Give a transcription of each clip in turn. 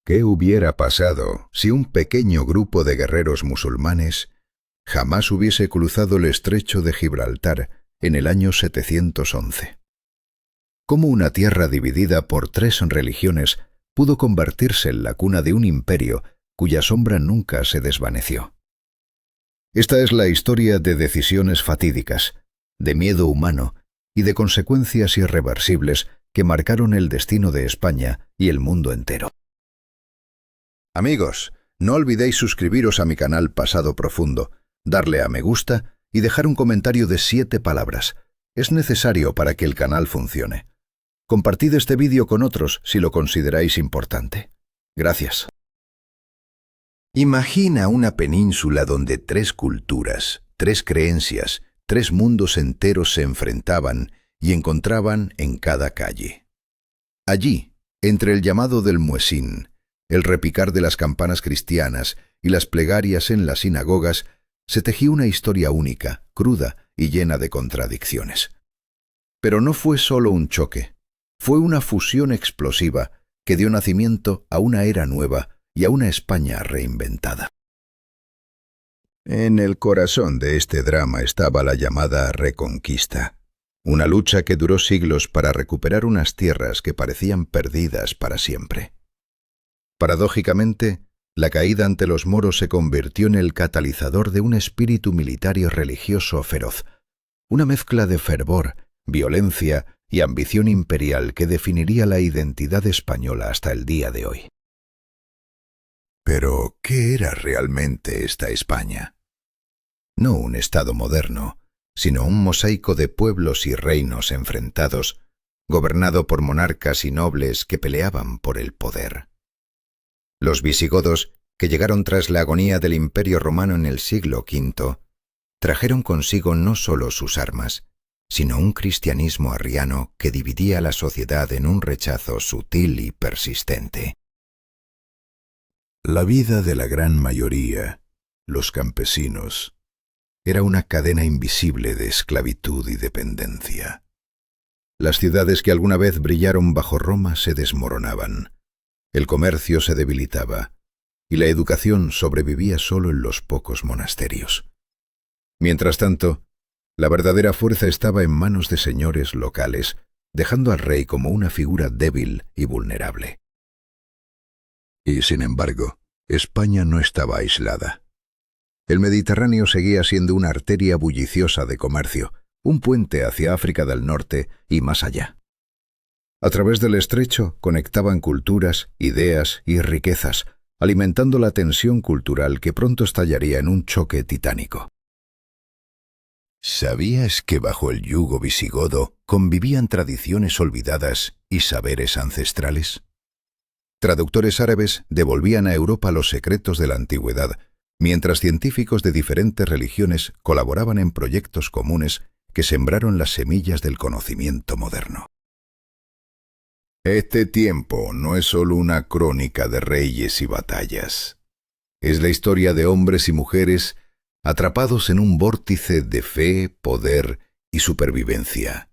¿Qué hubiera pasado si un pequeño grupo de guerreros musulmanes jamás hubiese cruzado el estrecho de Gibraltar en el año 711? ¿Cómo una tierra dividida por 3 religiones pudo convertirse en la cuna de un imperio cuya sombra nunca se desvaneció? Esta es la historia de decisiones fatídicas, de miedo humano y de consecuencias irreversibles que marcaron el destino de España y el mundo entero. Amigos, no olvidéis suscribiros a mi canal Pasado Profundo, darle a me gusta y dejar un comentario de 7 palabras. Es necesario para que el canal funcione. Compartid este vídeo con otros si lo consideráis importante. Gracias. Imagina una península donde 3 culturas, 3 creencias, 3 mundos enteros se enfrentaban y encontraban en cada calle. Allí, entre el llamado del muezín, el repicar de las campanas cristianas y las plegarias en las sinagogas, se tejió una historia única, cruda y llena de contradicciones. Pero no fue solo un choque, fue una fusión explosiva que dio nacimiento a una era nueva y a una España reinventada. En el corazón de este drama estaba la llamada Reconquista, una lucha que duró siglos para recuperar unas tierras que parecían perdidas para siempre. Paradójicamente, la caída ante los moros se convirtió en el catalizador de un espíritu militar y religioso feroz, una mezcla de fervor, violencia y ambición imperial que definiría la identidad española hasta el día de hoy. Pero, ¿qué era realmente esta España? No un Estado moderno, sino un mosaico de pueblos y reinos enfrentados, gobernado por monarcas y nobles que peleaban por el poder. Los visigodos, que llegaron tras la agonía del Imperio Romano en el siglo V, trajeron consigo no solo sus armas, sino un cristianismo arriano que dividía a la sociedad en un rechazo sutil y persistente. La vida de la gran mayoría, los campesinos, era una cadena invisible de esclavitud y dependencia. Las ciudades que alguna vez brillaron bajo Roma se desmoronaban, el comercio se debilitaba y la educación sobrevivía solo en los pocos monasterios. Mientras tanto, la verdadera fuerza estaba en manos de señores locales, dejando al rey como una figura débil y vulnerable. Y sin embargo, España no estaba aislada. El Mediterráneo seguía siendo una arteria bulliciosa de comercio, un puente hacia África del Norte y más allá. A través del estrecho conectaban culturas, ideas y riquezas, alimentando la tensión cultural que pronto estallaría en un choque titánico. ¿Sabías que bajo el yugo visigodo convivían tradiciones olvidadas y saberes ancestrales? Traductores árabes devolvían a Europa los secretos de la antigüedad, mientras científicos de diferentes religiones colaboraban en proyectos comunes que sembraron las semillas del conocimiento moderno. Este tiempo no es solo una crónica de reyes y batallas. Es la historia de hombres y mujeres atrapados en un vórtice de fe, poder y supervivencia.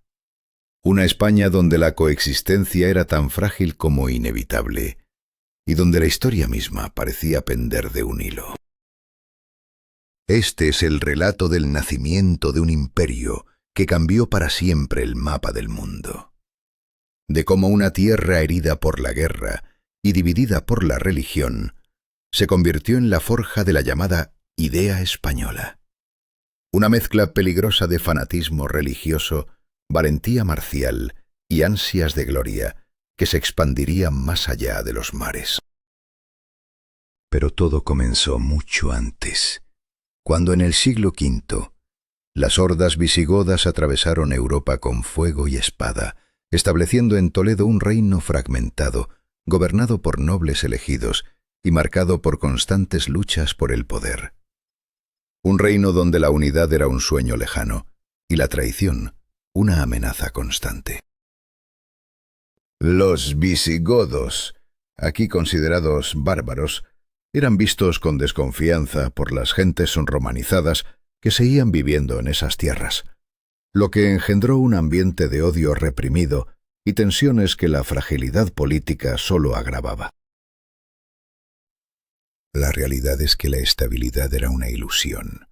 Una España donde la coexistencia era tan frágil como inevitable, y donde la historia misma parecía pender de un hilo. Este es el relato del nacimiento de un imperio que cambió para siempre el mapa del mundo. De cómo una tierra herida por la guerra y dividida por la religión se convirtió en la forja de la llamada idea española. Una mezcla peligrosa de fanatismo religioso, valentía marcial y ansias de gloria que se expandiría más allá de los mares. Pero todo comenzó mucho antes, cuando en el siglo V las hordas visigodas atravesaron Europa con fuego y espada, estableciendo en Toledo un reino fragmentado, gobernado por nobles elegidos y marcado por constantes luchas por el poder. Un reino donde la unidad era un sueño lejano y la traición una amenaza constante. Los visigodos, aquí considerados bárbaros, eran vistos con desconfianza por las gentes romanizadas que seguían viviendo en esas tierras, lo que engendró un ambiente de odio reprimido y tensiones que la fragilidad política solo agravaba. La realidad es que la estabilidad era una ilusión,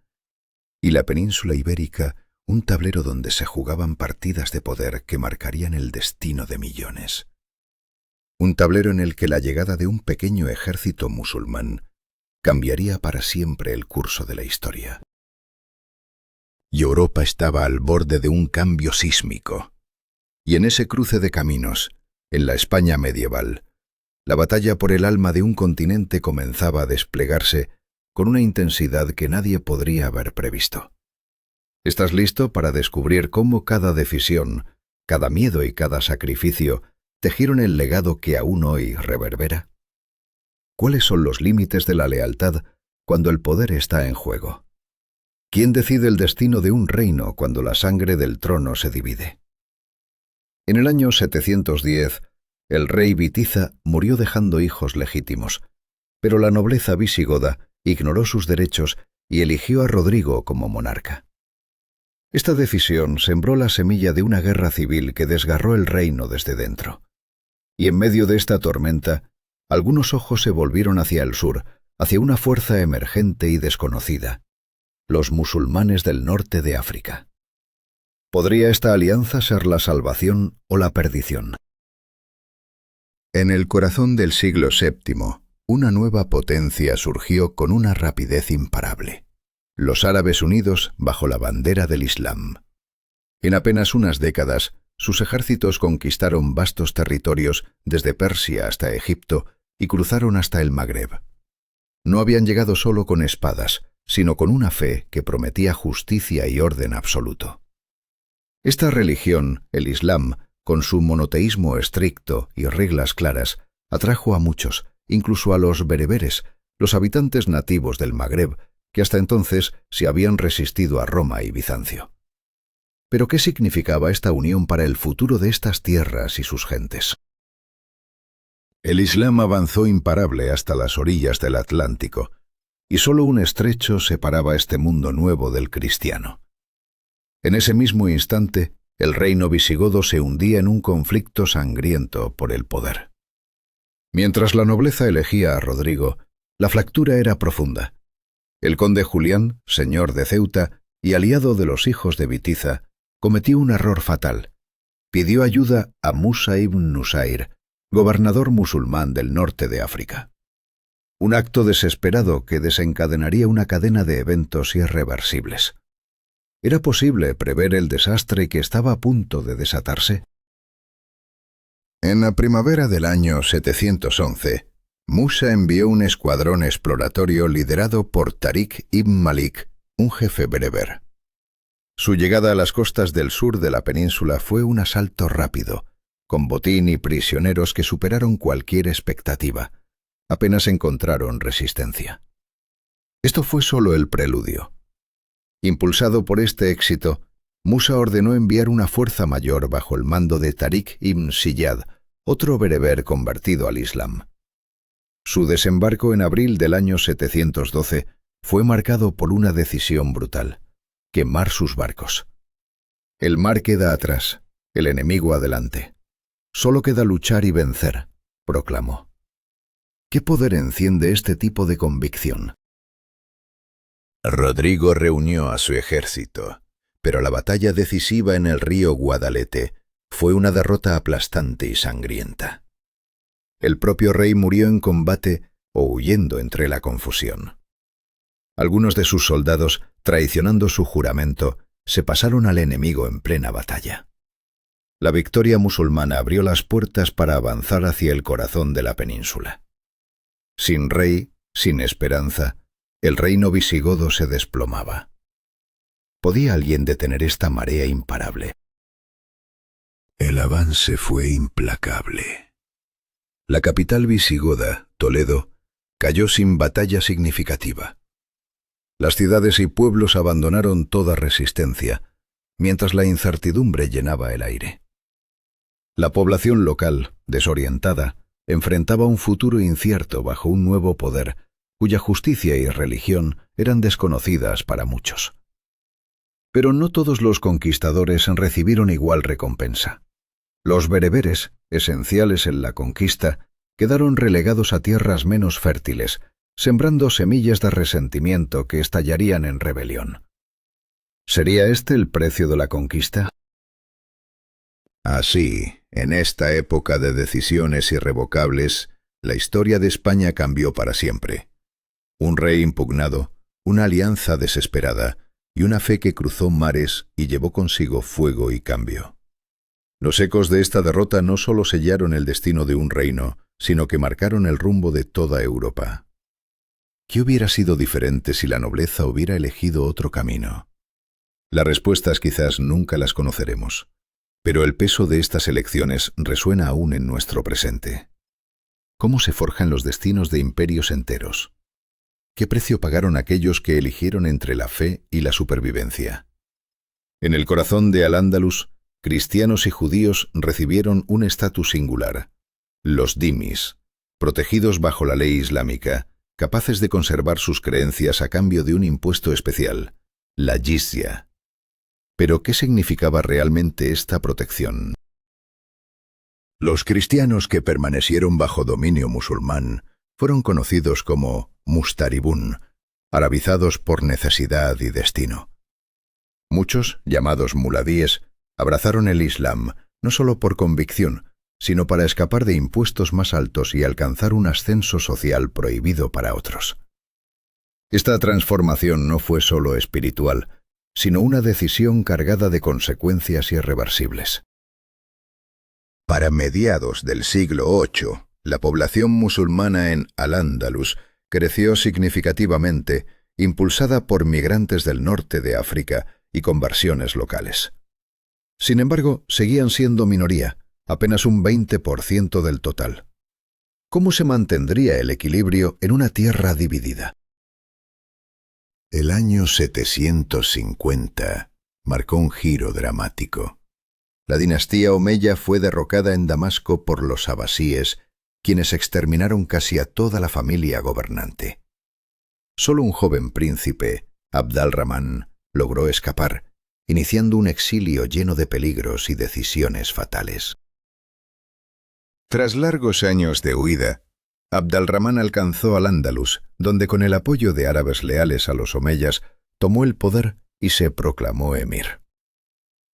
y la península ibérica un tablero donde se jugaban partidas de poder que marcarían el destino de millones. Un tablero en el que la llegada de un pequeño ejército musulmán cambiaría para siempre el curso de la historia. Y Europa estaba al borde de un cambio sísmico. Y en ese cruce de caminos, en la España medieval, la batalla por el alma de un continente comenzaba a desplegarse con una intensidad que nadie podría haber previsto. ¿Estás listo para descubrir cómo cada decisión, cada miedo y cada sacrificio tejieron el legado que aún hoy reverbera? ¿Cuáles son los límites de la lealtad cuando el poder está en juego? ¿Quién decide el destino de un reino cuando la sangre del trono se divide? En el año 710, el rey Bitiza murió dejando hijos legítimos, pero la nobleza visigoda ignoró sus derechos y eligió a Rodrigo como monarca. Esta decisión sembró la semilla de una guerra civil que desgarró el reino desde dentro. Y en medio de esta tormenta, algunos ojos se volvieron hacia el sur, hacia una fuerza emergente y desconocida: los musulmanes del norte de África. ¿Podría esta alianza ser la salvación o la perdición? En el corazón del siglo VII, una nueva potencia surgió con una rapidez imparable: los árabes unidos bajo la bandera del Islam. En apenas unas décadas, sus ejércitos conquistaron vastos territorios desde Persia hasta Egipto y cruzaron hasta el Magreb. No habían llegado solo con espadas, sino con una fe que prometía justicia y orden absoluto. Esta religión, el Islam, con su monoteísmo estricto y reglas claras, atrajo a muchos, incluso a los bereberes, los habitantes nativos del Magreb, que hasta entonces se habían resistido a Roma y Bizancio. ¿Pero qué significaba esta unión para el futuro de estas tierras y sus gentes? El Islam avanzó imparable hasta las orillas del Atlántico, y solo un estrecho separaba este mundo nuevo del cristiano. En ese mismo instante, el reino visigodo se hundía en un conflicto sangriento por el poder. Mientras la nobleza elegía a Rodrigo, la fractura era profunda. El conde Julián, señor de Ceuta y aliado de los hijos de Bitiza, cometió un error fatal. Pidió ayuda a Musa ibn Nusair, gobernador musulmán del norte de África. Un acto desesperado que desencadenaría una cadena de eventos irreversibles. ¿Era posible prever el desastre que estaba a punto de desatarse? En la primavera del año 711, Musa envió un escuadrón exploratorio liderado por Tariq ibn Malik, un jefe bereber. Su llegada a las costas del sur de la península fue un asalto rápido, con botín y prisioneros que superaron cualquier expectativa. Apenas encontraron resistencia. Esto fue solo el preludio. Impulsado por este éxito, Musa ordenó enviar una fuerza mayor bajo el mando de Tariq ibn Ziyad, otro bereber convertido al Islam. Su desembarco en abril del año 712 fue marcado por una decisión brutal: quemar sus barcos. El mar queda atrás, el enemigo adelante. Solo queda luchar y vencer, proclamó. ¿Qué poder enciende este tipo de convicción? Rodrigo reunió a su ejército, pero la batalla decisiva en el río Guadalete fue una derrota aplastante y sangrienta. El propio rey murió en combate o huyendo entre la confusión. Algunos de sus soldados, traicionando su juramento, se pasaron al enemigo en plena batalla. La victoria musulmana abrió las puertas para avanzar hacia el corazón de la península. Sin rey, sin esperanza, el reino visigodo se desplomaba. ¿Podía alguien detener esta marea imparable? El avance fue implacable. La capital visigoda, Toledo, cayó sin batalla significativa. Las ciudades y pueblos abandonaron toda resistencia, mientras la incertidumbre llenaba el aire. La población local, desorientada, enfrentaba un futuro incierto bajo un nuevo poder, cuya justicia y religión eran desconocidas para muchos. Pero no todos los conquistadores recibieron igual recompensa. Los bereberes, esenciales en la conquista, quedaron relegados a tierras menos fértiles, sembrando semillas de resentimiento que estallarían en rebelión. ¿Sería este el precio de la conquista? Así, en esta época de decisiones irrevocables, la historia de España cambió para siempre. Un rey impugnado, una alianza desesperada y una fe que cruzó mares y llevó consigo fuego y cambio. Los ecos de esta derrota no solo sellaron el destino de un reino, sino que marcaron el rumbo de toda Europa. ¿Qué hubiera sido diferente si la nobleza hubiera elegido otro camino? Las respuestas quizás nunca las conoceremos, pero el peso de estas elecciones resuena aún en nuestro presente. ¿Cómo se forjan los destinos de imperios enteros? ¿Qué precio pagaron aquellos que eligieron entre la fe y la supervivencia? En el corazón de Al-Ándalus, cristianos y judíos recibieron un estatus singular, los dhimis, protegidos bajo la ley islámica, capaces de conservar sus creencias a cambio de un impuesto especial, la jizya. Pero, ¿qué significaba realmente esta protección? Los cristianos que permanecieron bajo dominio musulmán fueron conocidos como mustaribún, arabizados por necesidad y destino. Muchos, llamados muladíes, abrazaron el Islam, no solo por convicción, sino para escapar de impuestos más altos y alcanzar un ascenso social prohibido para otros. Esta transformación no fue solo espiritual, sino una decisión cargada de consecuencias irreversibles. Para mediados del siglo VIII, la población musulmana en Al-Ándalus creció significativamente, impulsada por migrantes del norte de África y conversiones locales. Sin embargo, seguían siendo minoría, apenas un 20% del total. ¿Cómo se mantendría el equilibrio en una tierra dividida? El año 750 marcó un giro dramático. La dinastía omeya fue derrocada en Damasco por los abasíes, quienes exterminaron casi a toda la familia gobernante. Solo un joven príncipe, Abd al-Rahman, logró escapar, iniciando un exilio lleno de peligros y decisiones fatales. Tras largos años de huida, Abd al-Rahman alcanzó Al-Ándalus, donde con el apoyo de árabes leales a los omeyas, tomó el poder y se proclamó emir.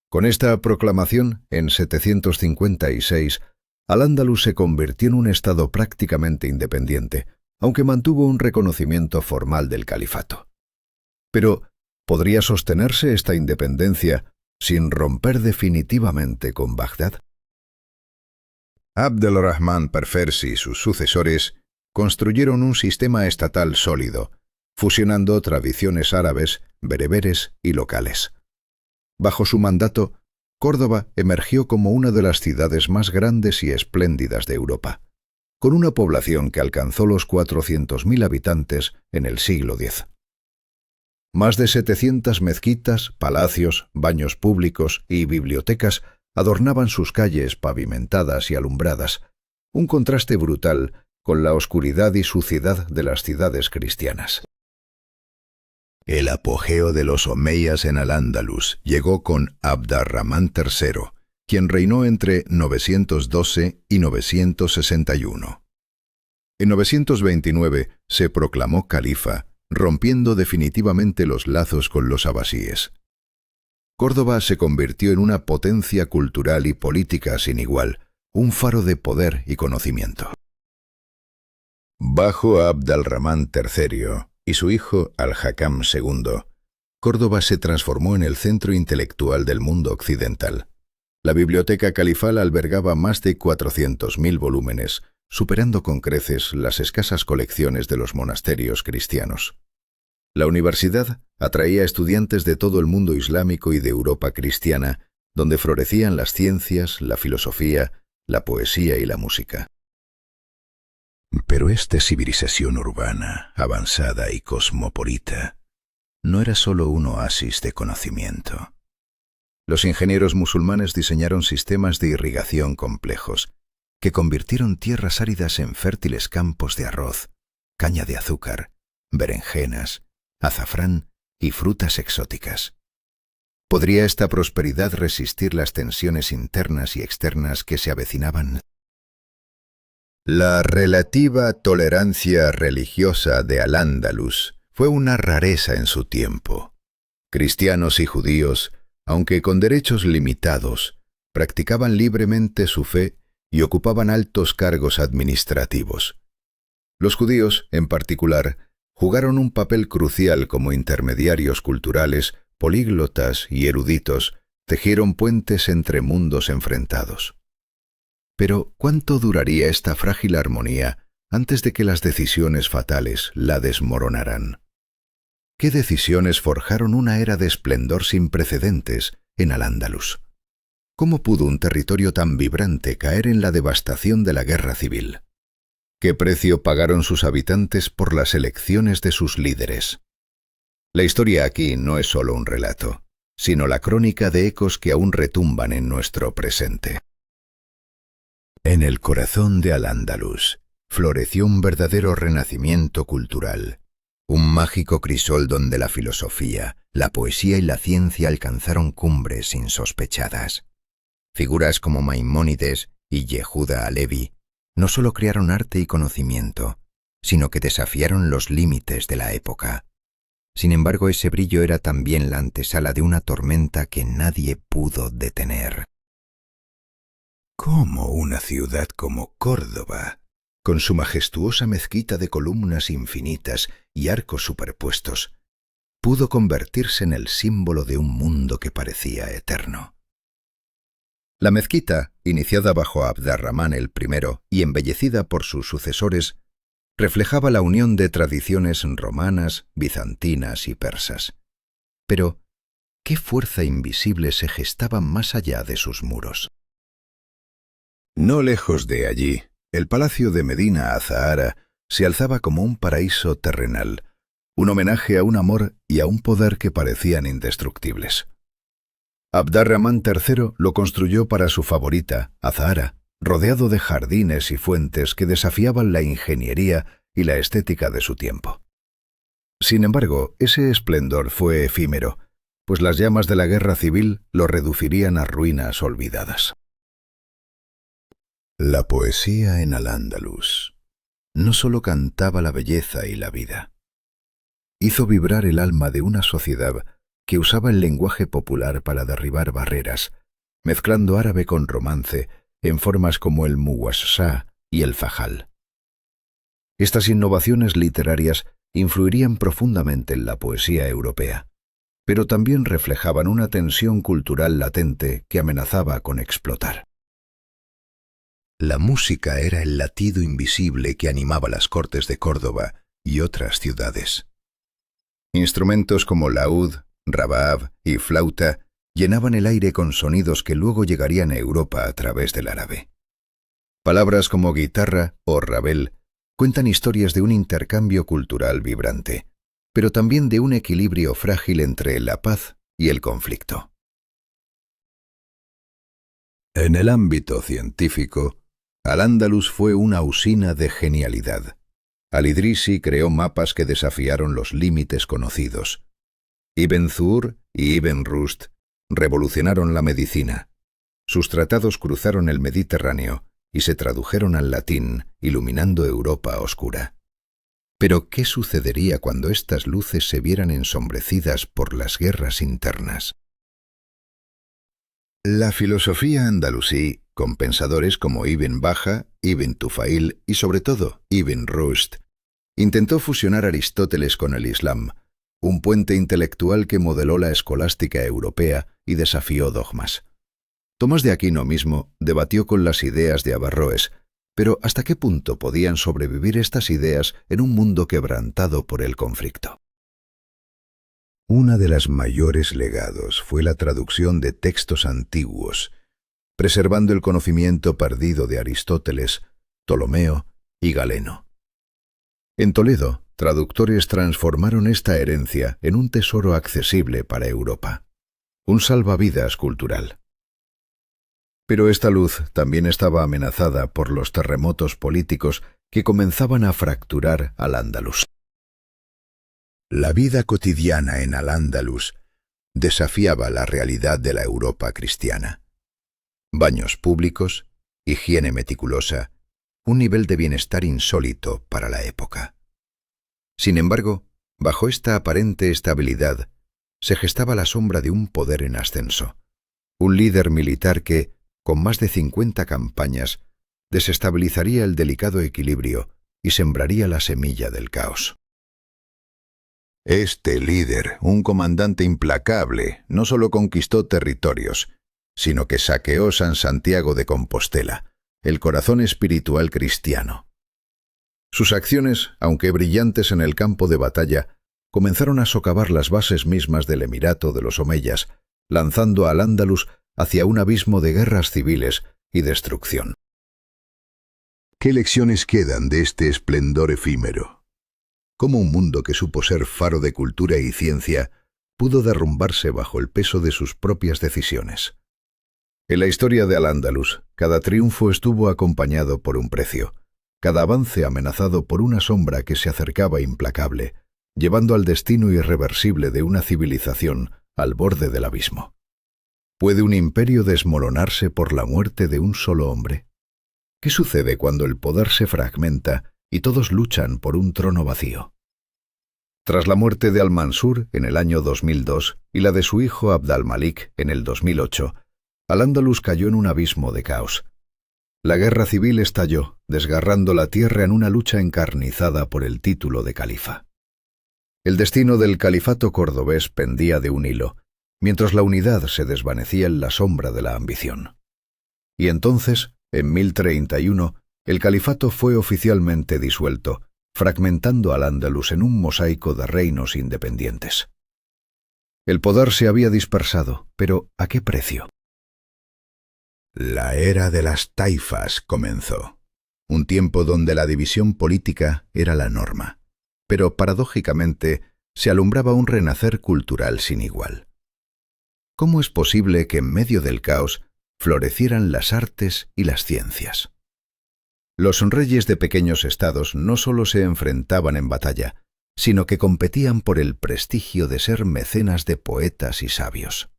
Con esta proclamación, en 756, Al-Ándalus se convirtió en un estado prácticamente independiente, aunque mantuvo un reconocimiento formal del califato. Pero, ¿podría sostenerse esta independencia sin romper definitivamente con Bagdad? Abd al-Rahman Perversi y sus sucesores construyeron un sistema estatal sólido, fusionando tradiciones árabes, bereberes y locales. Bajo su mandato, Córdoba emergió como una de las ciudades más grandes y espléndidas de Europa, con una población que alcanzó los 400.000 habitantes en el siglo X. Más de 700 mezquitas, palacios, baños públicos y bibliotecas adornaban sus calles pavimentadas y alumbradas, un contraste brutal con la oscuridad y suciedad de las ciudades cristianas. El apogeo de los omeyas en Al-Ándalus llegó con Abd ar-Rahman III, quien reinó entre 912 y 961. En 929 se proclamó califa, rompiendo definitivamente los lazos con los abasíes. Córdoba se convirtió en una potencia cultural y política sin igual, un faro de poder y conocimiento. Bajo Abd al-Rahman III y su hijo Al-Hakam II, Córdoba se transformó en el centro intelectual del mundo occidental. La biblioteca califal albergaba más de 400.000 volúmenes, superando con creces las escasas colecciones de los monasterios cristianos. La universidad atraía estudiantes de todo el mundo islámico y de Europa cristiana, donde florecían las ciencias, la filosofía, la poesía y la música. Pero esta civilización urbana, avanzada y cosmopolita, no era solo un oasis de conocimiento. Los ingenieros musulmanes diseñaron sistemas de irrigación complejos, que convirtieron tierras áridas en fértiles campos de arroz, caña de azúcar, berenjenas, azafrán y frutas exóticas. ¿Podría esta prosperidad resistir las tensiones internas y externas que se avecinaban? La relativa tolerancia religiosa de Al-Ándalus fue una rareza en su tiempo. Cristianos y judíos, aunque con derechos limitados, practicaban libremente su fe y ocupaban altos cargos administrativos. Los judíos, en particular, jugaron un papel crucial como intermediarios culturales, políglotas y eruditos, tejieron puentes entre mundos enfrentados. Pero, ¿cuánto duraría esta frágil armonía antes de que las decisiones fatales la desmoronaran? ¿Qué decisiones forjaron una era de esplendor sin precedentes en Al-Ándalus? ¿Cómo pudo un territorio tan vibrante caer en la devastación de la guerra civil? ¿Qué precio pagaron sus habitantes por las elecciones de sus líderes? La historia aquí no es solo un relato, sino la crónica de ecos que aún retumban en nuestro presente. En el corazón de Al-Ándalus floreció un verdadero renacimiento cultural, un mágico crisol donde la filosofía, la poesía y la ciencia alcanzaron cumbres insospechadas. Figuras como Maimónides y Yehuda Alevi no solo crearon arte y conocimiento, sino que desafiaron los límites de la época. Sin embargo, ese brillo era también la antesala de una tormenta que nadie pudo detener. ¿Cómo una ciudad como Córdoba, con su majestuosa mezquita de columnas infinitas y arcos superpuestos, pudo convertirse en el símbolo de un mundo que parecía eterno? La mezquita, iniciada bajo Abd-ar-Rahmán I y embellecida por sus sucesores, reflejaba la unión de tradiciones romanas, bizantinas y persas. Pero, ¿qué fuerza invisible se gestaba más allá de sus muros? No lejos de allí, el palacio de Medina Azahara se alzaba como un paraíso terrenal, un homenaje a un amor y a un poder que parecían indestructibles. Abd-ar-Rahmán III lo construyó para su favorita, Azahara, rodeado de jardines y fuentes que desafiaban la ingeniería y la estética de su tiempo. Sin embargo, ese esplendor fue efímero, pues las llamas de la guerra civil lo reducirían a ruinas olvidadas. La poesía en Al-Ándalus no solo cantaba la belleza y la vida, hizo vibrar el alma de una sociedad que usaba el lenguaje popular para derribar barreras, mezclando árabe con romance en formas como el muwassá y el fajal. Estas innovaciones literarias influirían profundamente en la poesía europea, pero también reflejaban una tensión cultural latente que amenazaba con explotar. La música era el latido invisible que animaba las cortes de Córdoba y otras ciudades. Instrumentos como laúd, rabab y flauta llenaban el aire con sonidos que luego llegarían a Europa a través del árabe. Palabras como guitarra o rabel cuentan historias de un intercambio cultural vibrante, pero también de un equilibrio frágil entre la paz y el conflicto. En el ámbito científico, Al-Ándalus fue una usina de genialidad. Al-Idrisi creó mapas que desafiaron los límites conocidos. Ibn Zur y Ibn Rushd revolucionaron la medicina. Sus tratados cruzaron el Mediterráneo y se tradujeron al latín, iluminando Europa oscura. Pero, ¿qué sucedería cuando estas luces se vieran ensombrecidas por las guerras internas? La filosofía andalusí, con pensadores como Ibn Baja, Ibn Tufail y sobre todo Ibn Rushd, intentó fusionar Aristóteles con el Islam, un puente intelectual que modeló la escolástica europea y desafió dogmas. Tomás de Aquino mismo debatió con las ideas de Averroes, pero ¿hasta qué punto podían sobrevivir estas ideas en un mundo quebrantado por el conflicto? Una de las mayores legados fue la traducción de textos antiguos, preservando el conocimiento perdido de Aristóteles, Ptolomeo y Galeno. En Toledo, traductores transformaron esta herencia en un tesoro accesible para Europa, un salvavidas cultural. Pero esta luz también estaba amenazada por los terremotos políticos que comenzaban a fracturar Al-Ándalus. La vida cotidiana en Al-Ándalus desafiaba la realidad de la Europa cristiana. Baños públicos, higiene meticulosa, un nivel de bienestar insólito para la época. Sin embargo, bajo esta aparente estabilidad, se gestaba la sombra de un poder en ascenso, un líder militar que, con más de 50 campañas, desestabilizaría el delicado equilibrio y sembraría la semilla del caos. Este líder, un comandante implacable, no solo conquistó territorios, sino que saqueó San Santiago de Compostela, el corazón espiritual cristiano. Sus acciones, aunque brillantes en el campo de batalla, comenzaron a socavar las bases mismas del Emirato de los Omeyas, lanzando al Andalus hacia un abismo de guerras civiles y destrucción. ¿Qué lecciones quedan de este esplendor efímero? ¿Cómo un mundo que supo ser faro de cultura y ciencia pudo derrumbarse bajo el peso de sus propias decisiones? En la historia de Al-Ándalus, cada triunfo estuvo acompañado por un precio, cada avance amenazado por una sombra que se acercaba implacable, llevando al destino irreversible de una civilización al borde del abismo. ¿Puede un imperio desmoronarse por la muerte de un solo hombre? ¿Qué sucede cuando el poder se fragmenta y todos luchan por un trono vacío? Tras la muerte de Al-Mansur en el año 2002 y la de su hijo Abd al-Malik en el 2008, Al-Ándalus cayó en un abismo de caos. La guerra civil estalló, desgarrando la tierra en una lucha encarnizada por el título de califa. El destino del califato cordobés pendía de un hilo, mientras la unidad se desvanecía en la sombra de la ambición. Y entonces, en 1031, el califato fue oficialmente disuelto, fragmentando Al-Ándalus en un mosaico de reinos independientes. El poder se había dispersado, pero ¿a qué precio? La era de las taifas comenzó, un tiempo donde la división política era la norma, pero paradójicamente se alumbraba un renacer cultural sin igual. ¿Cómo es posible que en medio del caos florecieran las artes y las ciencias? Los reyes de pequeños estados no solo se enfrentaban en batalla, sino que competían por el prestigio de ser mecenas de poetas y sabios.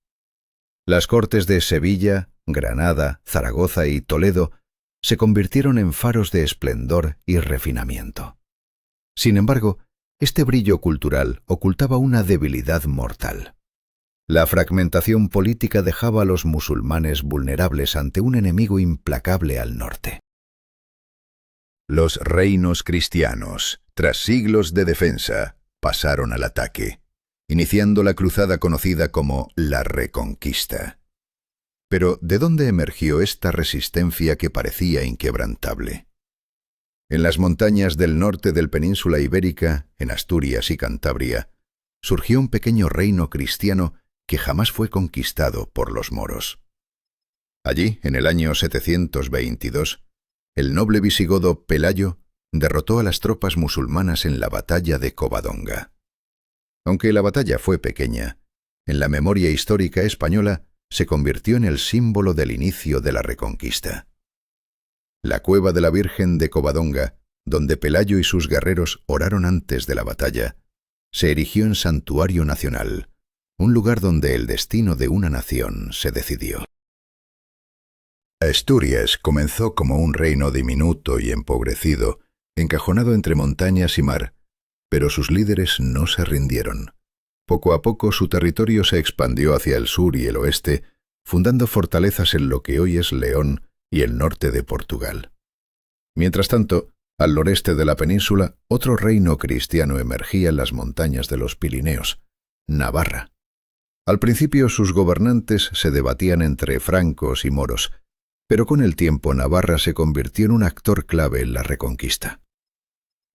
Las cortes de Sevilla, Granada, Zaragoza y Toledo se convirtieron en faros de esplendor y refinamiento. Sin embargo, este brillo cultural ocultaba una debilidad mortal. La fragmentación política dejaba a los musulmanes vulnerables ante un enemigo implacable al norte. Los reinos cristianos, tras siglos de defensa, pasaron al ataque, iniciando la cruzada conocida como la Reconquista. Pero, ¿de dónde emergió esta resistencia que parecía inquebrantable? En las montañas del norte del península ibérica, en Asturias y Cantabria, surgió un pequeño reino cristiano que jamás fue conquistado por los moros. Allí, en el año 722, el noble visigodo Pelayo derrotó a las tropas musulmanas en la batalla de Covadonga. Aunque la batalla fue pequeña, en la memoria histórica española se convirtió en el símbolo del inicio de la Reconquista. La cueva de la Virgen de Covadonga, donde Pelayo y sus guerreros oraron antes de la batalla, se erigió en santuario nacional, un lugar donde el destino de una nación se decidió. Asturias comenzó como un reino diminuto y empobrecido, encajonado entre montañas y mar, pero sus líderes no se rindieron. Poco a poco su territorio se expandió hacia el sur y el oeste, fundando fortalezas en lo que hoy es León y el norte de Portugal. Mientras tanto, al noreste de la península, otro reino cristiano emergía en las montañas de los Pirineos, Navarra. Al principio sus gobernantes se debatían entre francos y moros, pero con el tiempo Navarra se convirtió en un actor clave en la Reconquista.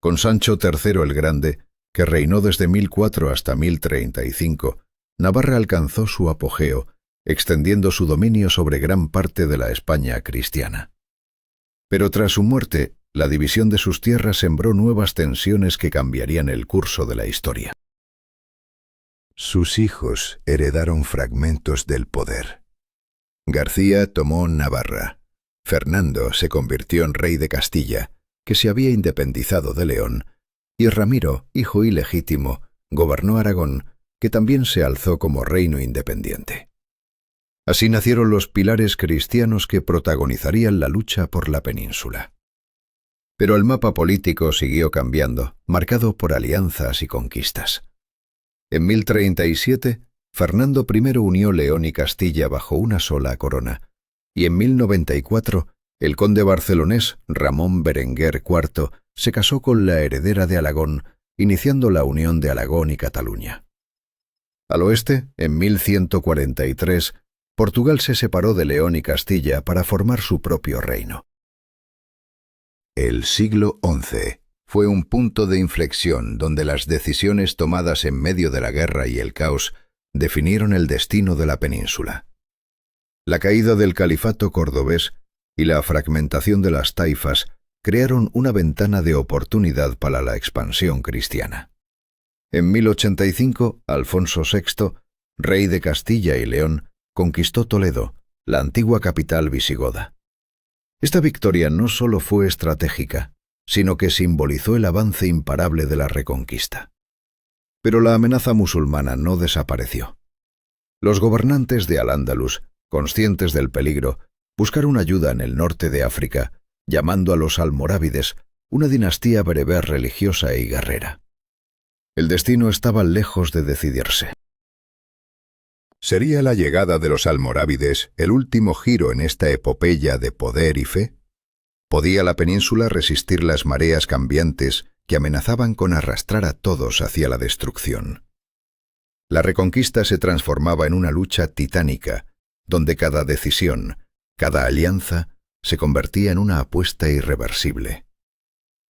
Con Sancho III el Grande, que reinó desde 1004 hasta 1035, Navarra alcanzó su apogeo, extendiendo su dominio sobre gran parte de la España cristiana. Pero tras su muerte, la división de sus tierras sembró nuevas tensiones que cambiarían el curso de la historia. Sus hijos heredaron fragmentos del poder. García tomó Navarra. Fernando se convirtió en rey de Castilla, que se había independizado de León, y Ramiro, hijo ilegítimo, gobernó Aragón, que también se alzó como reino independiente. Así nacieron los pilares cristianos que protagonizarían la lucha por la península. Pero el mapa político siguió cambiando, marcado por alianzas y conquistas. En 1037, Fernando I unió León y Castilla bajo una sola corona, y en 1094, el conde barcelonés Ramón Berenguer IV se casó con la heredera de Aragón, iniciando la unión de Aragón y Cataluña. Al oeste, en 1143, Portugal se separó de León y Castilla para formar su propio reino. El siglo XI fue un punto de inflexión donde las decisiones tomadas en medio de la guerra y el caos definieron el destino de la península. La caída del califato cordobés y la fragmentación de las taifas crearon una ventana de oportunidad para la expansión cristiana. En 1085, Alfonso VI, rey de Castilla y León, conquistó Toledo, la antigua capital visigoda. Esta victoria no solo fue estratégica, sino que simbolizó el avance imparable de la reconquista. Pero la amenaza musulmana no desapareció. Los gobernantes de Al-Ándalus, conscientes del peligro, buscaron ayuda en el norte de África, llamando a los almorávides, una dinastía bereber religiosa y guerrera. El destino estaba lejos de decidirse. ¿Sería la llegada de los almorávides el último giro en esta epopeya de poder y fe? ¿Podía la península resistir las mareas cambiantes que amenazaban con arrastrar a todos hacia la destrucción? La reconquista se transformaba en una lucha titánica, donde cada decisión, cada alianza, se convertía en una apuesta irreversible.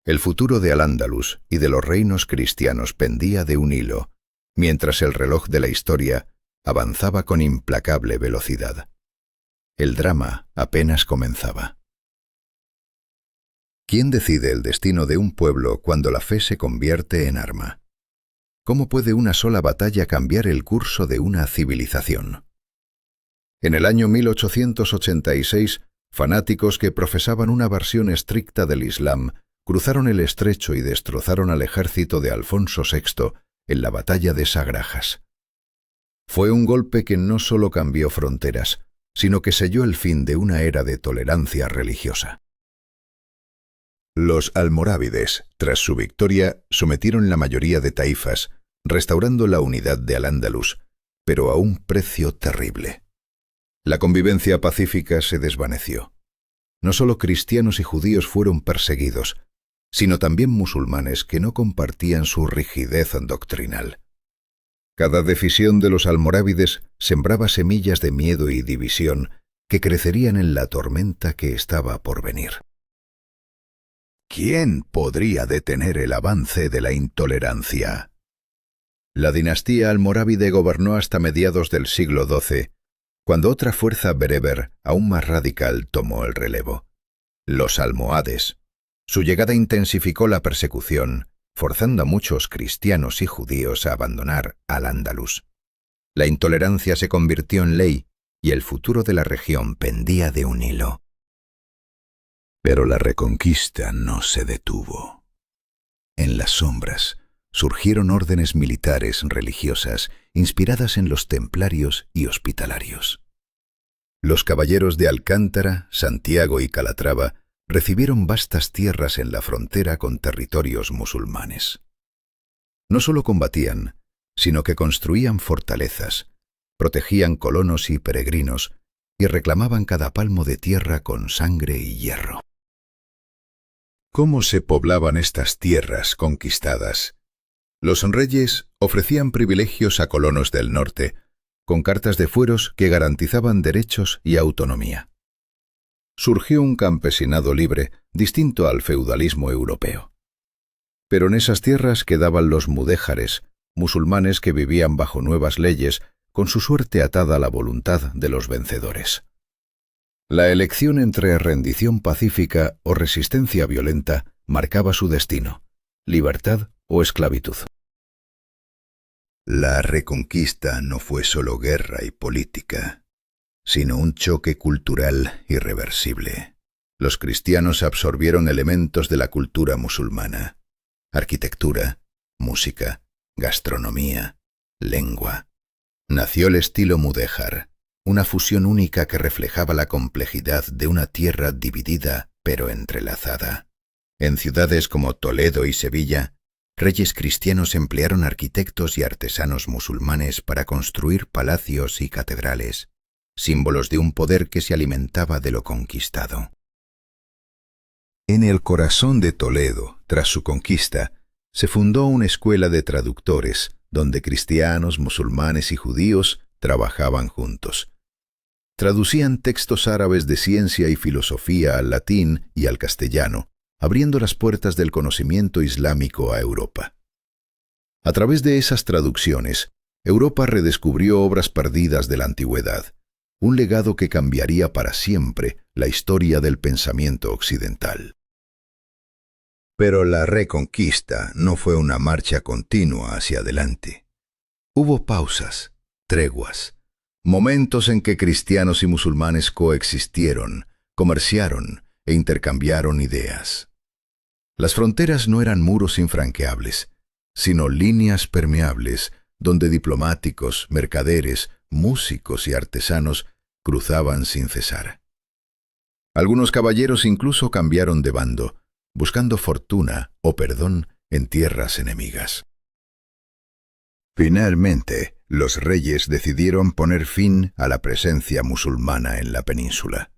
El futuro de Al-Ándalus y de los reinos cristianos pendía de un hilo, mientras el reloj de la historia avanzaba con implacable velocidad. El drama apenas comenzaba. ¿Quién decide el destino de un pueblo cuando la fe se convierte en arma? ¿Cómo puede una sola batalla cambiar el curso de una civilización? En el año 1886, fanáticos que profesaban una versión estricta del Islam cruzaron el estrecho y destrozaron al ejército de Alfonso VI en la batalla de Sagrajas. Fue un golpe que no solo cambió fronteras, sino que selló el fin de una era de tolerancia religiosa. Los almorávides, tras su victoria, sometieron la mayoría de taifas, restaurando la unidad de Al-Ándalus, pero a un precio terrible. La convivencia pacífica se desvaneció. No solo cristianos y judíos fueron perseguidos, sino también musulmanes que no compartían su rigidez doctrinal. Cada decisión de los almorávides sembraba semillas de miedo y división que crecerían en la tormenta que estaba por venir. ¿Quién podría detener el avance de la intolerancia? La dinastía almorávide gobernó hasta mediados del siglo XII, cuando otra fuerza bereber, aún más radical, tomó el relevo: los almohades. Su llegada intensificó la persecución, forzando a muchos cristianos y judíos a abandonar Al-Ándalus. La intolerancia se convirtió en ley y el futuro de la región pendía de un hilo. Pero la reconquista no se detuvo. En las sombras surgieron órdenes militares religiosas inspiradas en los templarios y hospitalarios. Los caballeros de Alcántara, Santiago y Calatrava recibieron vastas tierras en la frontera con territorios musulmanes. No solo combatían, sino que construían fortalezas, protegían colonos y peregrinos y reclamaban cada palmo de tierra con sangre y hierro. ¿Cómo se poblaban estas tierras conquistadas? Los reyes ofrecían privilegios a colonos del norte, con cartas de fueros que garantizaban derechos y autonomía. Surgió un campesinado libre, distinto al feudalismo europeo. Pero en esas tierras quedaban los mudéjares, musulmanes que vivían bajo nuevas leyes, con su suerte atada a la voluntad de los vencedores. La elección entre rendición pacífica o resistencia violenta marcaba su destino: libertad o esclavitud. La reconquista no fue solo guerra y política, sino un choque cultural irreversible. Los cristianos absorbieron elementos de la cultura musulmana: arquitectura, música, gastronomía, lengua. Nació el estilo mudéjar, una fusión única que reflejaba la complejidad de una tierra dividida pero entrelazada. En ciudades como Toledo y Sevilla, reyes cristianos emplearon arquitectos y artesanos musulmanes para construir palacios y catedrales, símbolos de un poder que se alimentaba de lo conquistado. En el corazón de Toledo, tras su conquista, se fundó una escuela de traductores, donde cristianos, musulmanes y judíos trabajaban juntos. Traducían textos árabes de ciencia y filosofía al latín y al castellano, abriendo las puertas del conocimiento islámico a Europa. A través de esas traducciones, Europa redescubrió obras perdidas de la antigüedad, un legado que cambiaría para siempre la historia del pensamiento occidental. Pero la reconquista no fue una marcha continua hacia adelante. Hubo pausas, treguas, momentos en que cristianos y musulmanes coexistieron, comerciaron e intercambiaron ideas. Las fronteras no eran muros infranqueables, sino líneas permeables donde diplomáticos, mercaderes, músicos y artesanos cruzaban sin cesar. Algunos caballeros incluso cambiaron de bando, buscando fortuna o perdón en tierras enemigas. Finalmente, los reyes decidieron poner fin a la presencia musulmana en la península.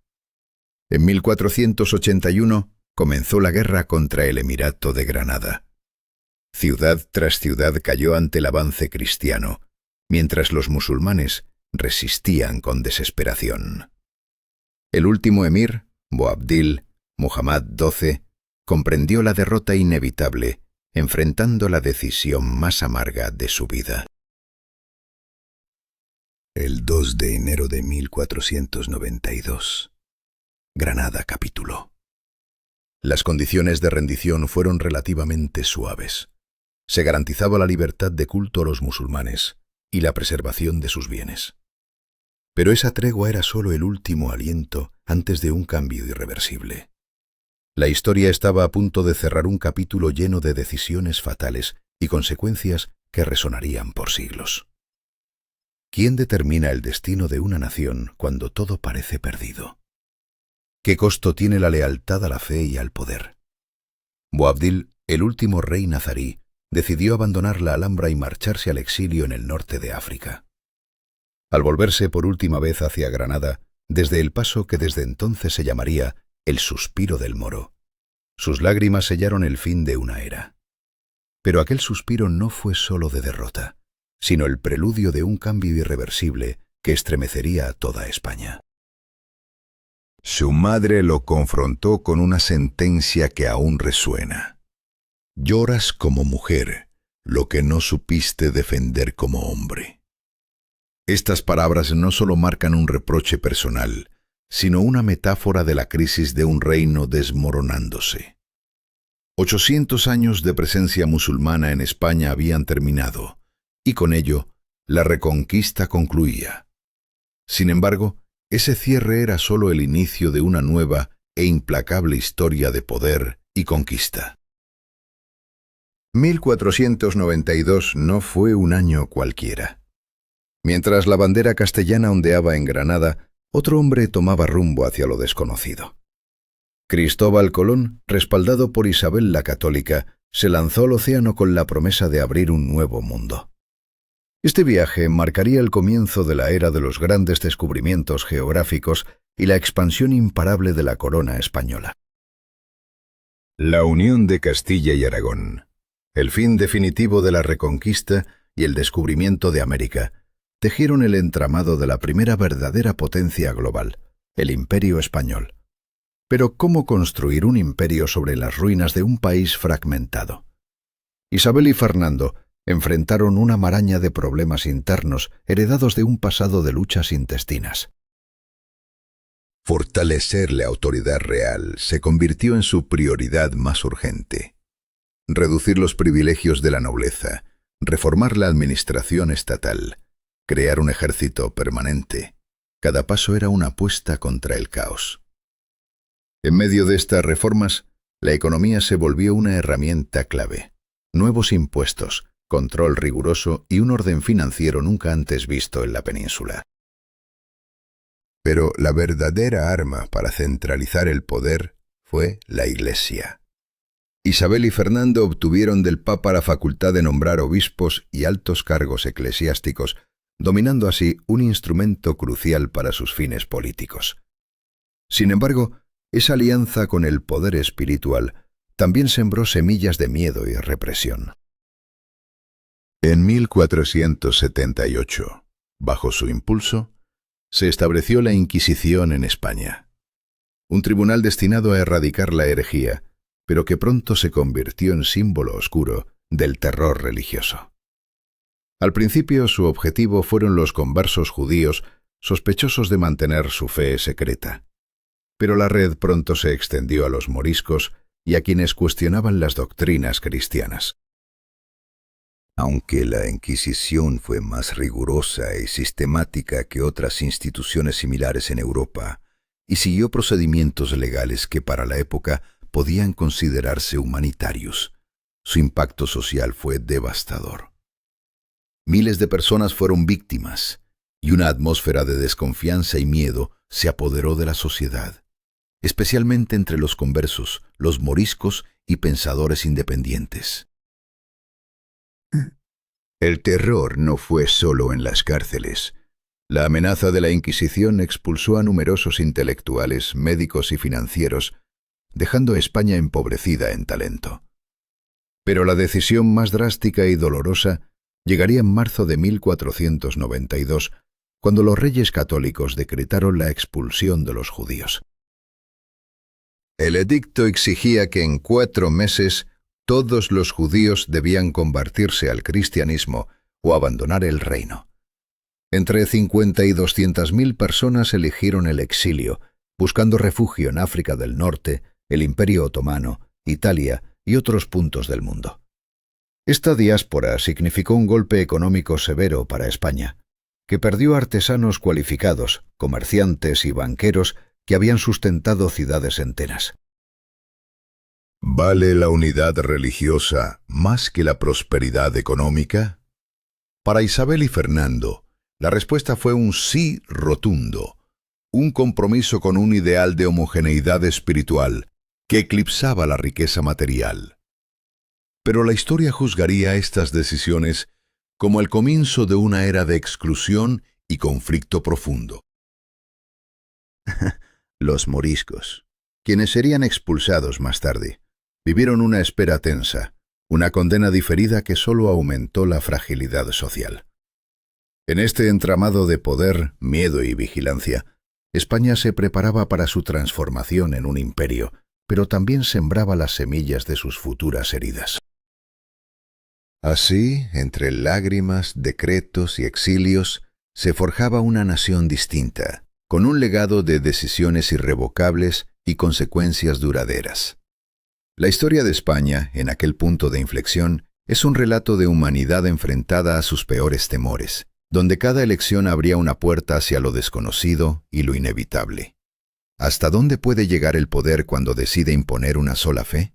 En 1481 comenzó la guerra contra el Emirato de Granada. Ciudad tras ciudad cayó ante el avance cristiano, mientras los musulmanes resistían con desesperación. El último emir, Boabdil, Muhammad XII, comprendió la derrota inevitable, enfrentando la decisión más amarga de su vida. El 2 de enero de 1492, Granada capituló. Las condiciones de rendición fueron relativamente suaves. Se garantizaba la libertad de culto a los musulmanes y la preservación de sus bienes. Pero esa tregua era solo el último aliento antes de un cambio irreversible. La historia estaba a punto de cerrar un capítulo lleno de decisiones fatales y consecuencias que resonarían por siglos. ¿Quién determina el destino de una nación cuando todo parece perdido? ¿Qué costo tiene la lealtad a la fe y al poder? Boabdil, el último rey nazarí, decidió abandonar la Alhambra y marcharse al exilio en el norte de África. Al volverse por última vez hacia Granada, desde el paso que desde entonces se llamaría el suspiro del Moro, sus lágrimas sellaron el fin de una era. Pero aquel suspiro no fue solo de derrota, sino el preludio de un cambio irreversible que estremecería a toda España. Su madre lo confrontó con una sentencia que aún resuena. Lloras como mujer lo que no supiste defender como hombre. Estas palabras no solo marcan un reproche personal, sino una metáfora de la crisis de un reino desmoronándose. 800 años de presencia musulmana en España habían terminado, y con ello, la reconquista concluía. Sin embargo, ese cierre era solo el inicio de una nueva e implacable historia de poder y conquista. 1492 no fue un año cualquiera. Mientras la bandera castellana ondeaba en Granada, otro hombre tomaba rumbo hacia lo desconocido. Cristóbal Colón, respaldado por Isabel la Católica, se lanzó al océano con la promesa de abrir un nuevo mundo. Este viaje marcaría el comienzo de la era de los grandes descubrimientos geográficos y la expansión imparable de la corona española. La unión de Castilla y Aragón, el fin definitivo de la reconquista y el descubrimiento de América, tejieron el entramado de la primera verdadera potencia global, el Imperio Español. Pero ¿cómo construir un imperio sobre las ruinas de un país fragmentado? Isabel y Fernando enfrentaron una maraña de problemas internos heredados de un pasado de luchas intestinas. Fortalecer la autoridad real se convirtió en su prioridad más urgente. Reducir los privilegios de la nobleza, reformar la administración estatal, crear un ejército permanente. Cada paso era una apuesta contra el caos. En medio de estas reformas, la economía se volvió una herramienta clave. Nuevos impuestos, control riguroso y un orden financiero nunca antes visto en la península. Pero la verdadera arma para centralizar el poder fue la Iglesia. Isabel y Fernando obtuvieron del Papa la facultad de nombrar obispos y altos cargos eclesiásticos, dominando así un instrumento crucial para sus fines políticos. Sin embargo, esa alianza con el poder espiritual también sembró semillas de miedo y represión. En 1478, bajo su impulso, se estableció la Inquisición en España, un tribunal destinado a erradicar la herejía, pero que pronto se convirtió en símbolo oscuro del terror religioso. Al principio su objetivo fueron los conversos judíos sospechosos de mantener su fe secreta, pero la red pronto se extendió a los moriscos y a quienes cuestionaban las doctrinas cristianas. Aunque la Inquisición fue más rigurosa y sistemática que otras instituciones similares en Europa, y siguió procedimientos legales que para la época podían considerarse humanitarios, su impacto social fue devastador. Miles de personas fueron víctimas, y una atmósfera de desconfianza y miedo se apoderó de la sociedad, especialmente entre los conversos, los moriscos y pensadores independientes. El terror no fue solo en las cárceles. La amenaza de la Inquisición expulsó a numerosos intelectuales, médicos y financieros, dejando a España empobrecida en talento. Pero la decisión más drástica y dolorosa llegaría en marzo de 1492, cuando los reyes católicos decretaron la expulsión de los judíos. El edicto exigía que en 4 meses todos los judíos debían convertirse al cristianismo o abandonar el reino. Entre 50 y 200.000 personas eligieron el exilio, buscando refugio en África del Norte, el Imperio Otomano, Italia y otros puntos del mundo. Esta diáspora significó un golpe económico severo para España, que perdió artesanos cualificados, comerciantes y banqueros que habían sustentado ciudades enteras. ¿Vale la unidad religiosa más que la prosperidad económica? Para Isabel y Fernando, la respuesta fue un sí rotundo, un compromiso con un ideal de homogeneidad espiritual que eclipsaba la riqueza material. Pero la historia juzgaría estas decisiones como el comienzo de una era de exclusión y conflicto profundo. Los moriscos, quienes serían expulsados más tarde, vivieron una espera tensa, una condena diferida que solo aumentó la fragilidad social. En este entramado de poder, miedo y vigilancia, España se preparaba para su transformación en un imperio, pero también sembraba las semillas de sus futuras heridas. Así, entre lágrimas, decretos y exilios, se forjaba una nación distinta, con un legado de decisiones irrevocables y consecuencias duraderas. La historia de España, en aquel punto de inflexión, es un relato de humanidad enfrentada a sus peores temores, donde cada elección abría una puerta hacia lo desconocido y lo inevitable. ¿Hasta dónde puede llegar el poder cuando decide imponer una sola fe?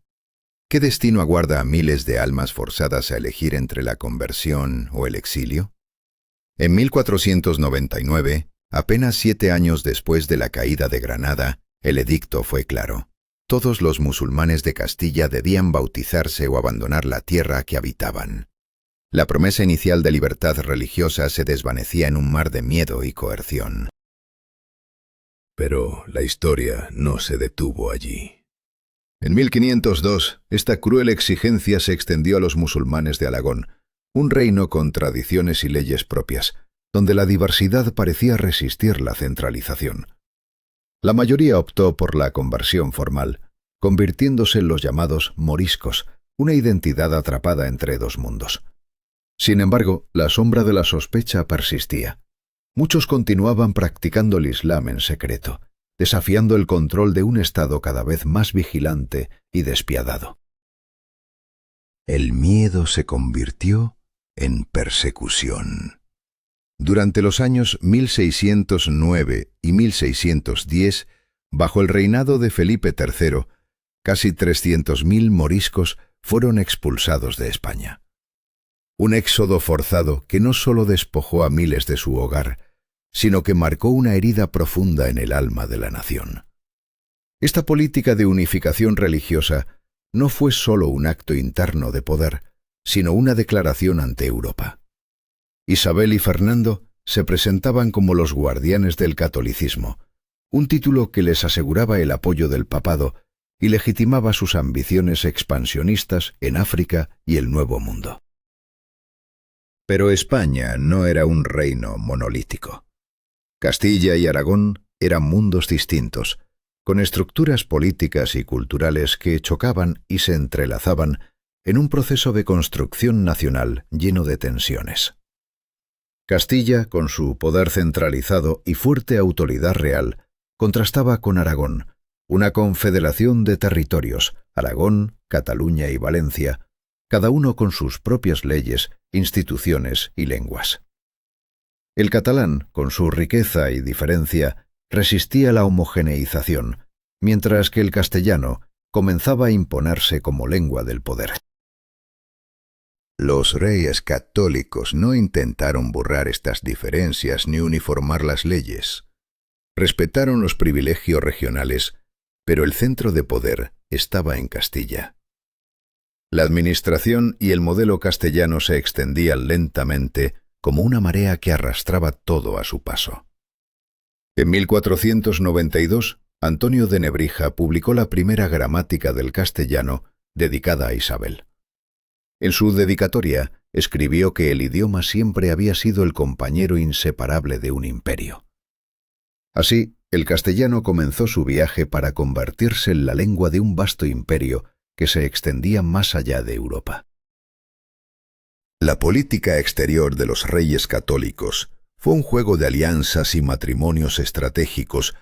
¿Qué destino aguarda a miles de almas forzadas a elegir entre la conversión o el exilio? En 1499, apenas 7 años después de la caída de Granada, el edicto fue claro. Todos los musulmanes de Castilla debían bautizarse o abandonar la tierra que habitaban. La promesa inicial de libertad religiosa se desvanecía en un mar de miedo y coerción. Pero la historia no se detuvo allí. En 1502, esta cruel exigencia se extendió a los musulmanes de Alagón, un reino con tradiciones y leyes propias, donde la diversidad parecía resistir la centralización. La mayoría optó por la conversión formal, convirtiéndose en los llamados moriscos, una identidad atrapada entre dos mundos. Sin embargo, la sombra de la sospecha persistía. Muchos continuaban practicando el Islam en secreto, desafiando el control de un Estado cada vez más vigilante y despiadado. El miedo se convirtió en persecución. Durante los años 1609 y 1610, bajo el reinado de Felipe III, casi 300.000 moriscos fueron expulsados de España. Un éxodo forzado que no solo despojó a miles de su hogar, sino que marcó una herida profunda en el alma de la nación. Esta política de unificación religiosa no fue solo un acto interno de poder, sino una declaración ante Europa. Isabel y Fernando se presentaban como los guardianes del catolicismo, un título que les aseguraba el apoyo del papado y legitimaba sus ambiciones expansionistas en África y el Nuevo Mundo. Pero España no era un reino monolítico. Castilla y Aragón eran mundos distintos, con estructuras políticas y culturales que chocaban y se entrelazaban en un proceso de construcción nacional lleno de tensiones. Castilla, con su poder centralizado y fuerte autoridad real, contrastaba con Aragón, una confederación de territorios, Aragón, Cataluña y Valencia, cada uno con sus propias leyes, instituciones y lenguas. El catalán, con su riqueza y diferencia, resistía la homogeneización, mientras que el castellano comenzaba a imponerse como lengua del poder. Los reyes católicos no intentaron borrar estas diferencias ni uniformar las leyes. Respetaron los privilegios regionales, pero el centro de poder estaba en Castilla. La administración y el modelo castellano se extendían lentamente como una marea que arrastraba todo a su paso. En 1492, Antonio de Nebrija publicó la primera gramática del castellano dedicada a Isabel. En su dedicatoria escribió que el idioma siempre había sido el compañero inseparable de un imperio. Así, el castellano comenzó su viaje para convertirse en la lengua de un vasto imperio que se extendía más allá de Europa. La política exterior de los reyes católicos fue un juego de alianzas y matrimonios estratégicos,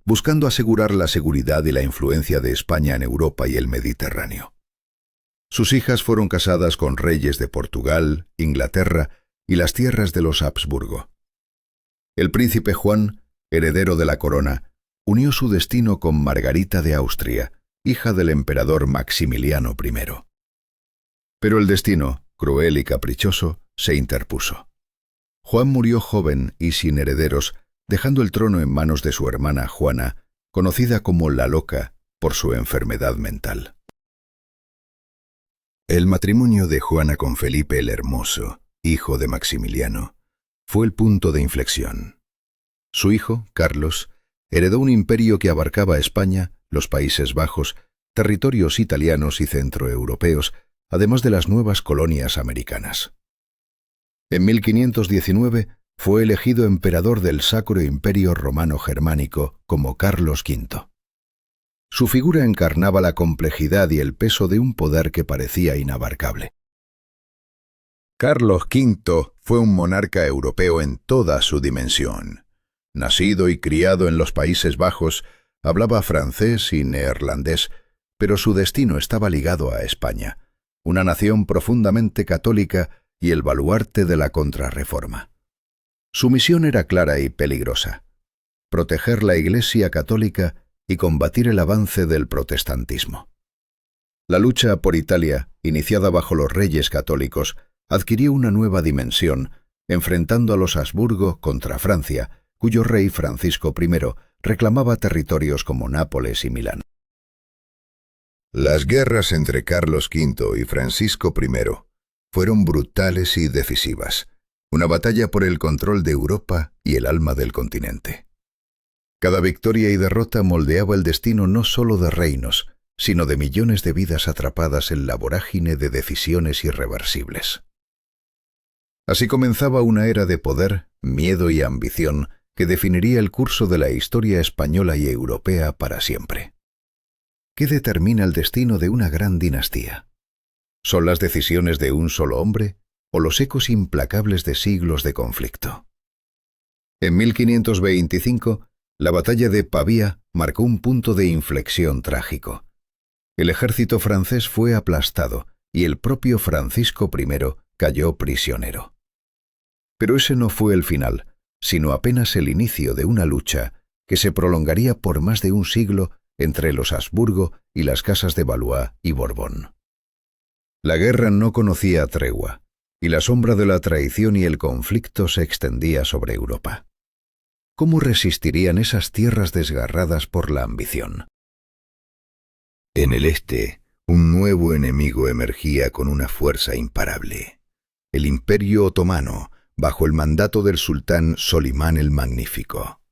buscando asegurar la seguridad y la influencia de España en Europa y el Mediterráneo. Sus hijas fueron casadas con reyes de Portugal, Inglaterra y las tierras de los Habsburgo. El príncipe Juan, heredero de la corona, unió su destino con Margarita de Austria, hija del emperador Maximiliano I. Pero el destino, cruel y caprichoso, se interpuso. Juan murió joven y sin herederos, dejando el trono en manos de su hermana Juana, conocida como la Loca por su enfermedad mental. El matrimonio de Juana con Felipe el Hermoso, hijo de Maximiliano, fue el punto de inflexión. Su hijo, Carlos, heredó un imperio que abarcaba España, los Países Bajos, territorios italianos y centroeuropeos, además de las nuevas colonias americanas. En 1519 fue elegido emperador del Sacro Imperio Romano Germánico como Carlos V. Su figura encarnaba la complejidad y el peso de un poder que parecía inabarcable. Carlos V fue un monarca europeo en toda su dimensión. Nacido y criado en los Países Bajos, hablaba francés y neerlandés, pero su destino estaba ligado a España, una nación profundamente católica y el baluarte de la Contrarreforma. Su misión era clara y peligrosa: proteger la Iglesia católica y combatir el avance del protestantismo. La lucha por Italia, iniciada bajo los reyes católicos, adquirió una nueva dimensión, enfrentando a los Habsburgo contra Francia, cuyo rey Francisco I reclamaba territorios como Nápoles y Milán. Las guerras entre Carlos V y Francisco I fueron brutales y decisivas, una batalla por el control de Europa y el alma del continente. Cada victoria y derrota moldeaba el destino no solo de reinos, sino de millones de vidas atrapadas en la vorágine de decisiones irreversibles. Así comenzaba una era de poder, miedo y ambición que definiría el curso de la historia española y europea para siempre. ¿Qué determina el destino de una gran dinastía? ¿Son las decisiones de un solo hombre o los ecos implacables de siglos de conflicto? En 1525, la batalla de Pavía marcó un punto de inflexión trágico. El ejército francés fue aplastado y el propio Francisco I cayó prisionero. Pero ese no fue el final, sino apenas el inicio de una lucha que se prolongaría por más de un siglo entre los Habsburgo y las casas de Valois y Borbón. La guerra no conocía tregua, y la sombra de la traición y el conflicto se extendía sobre Europa. ¿Cómo resistirían esas tierras desgarradas por la ambición? En el este, Un nuevo enemigo emergía con una fuerza imparable: el Imperio Otomano, bajo el mandato del sultán Solimán el Magnífico.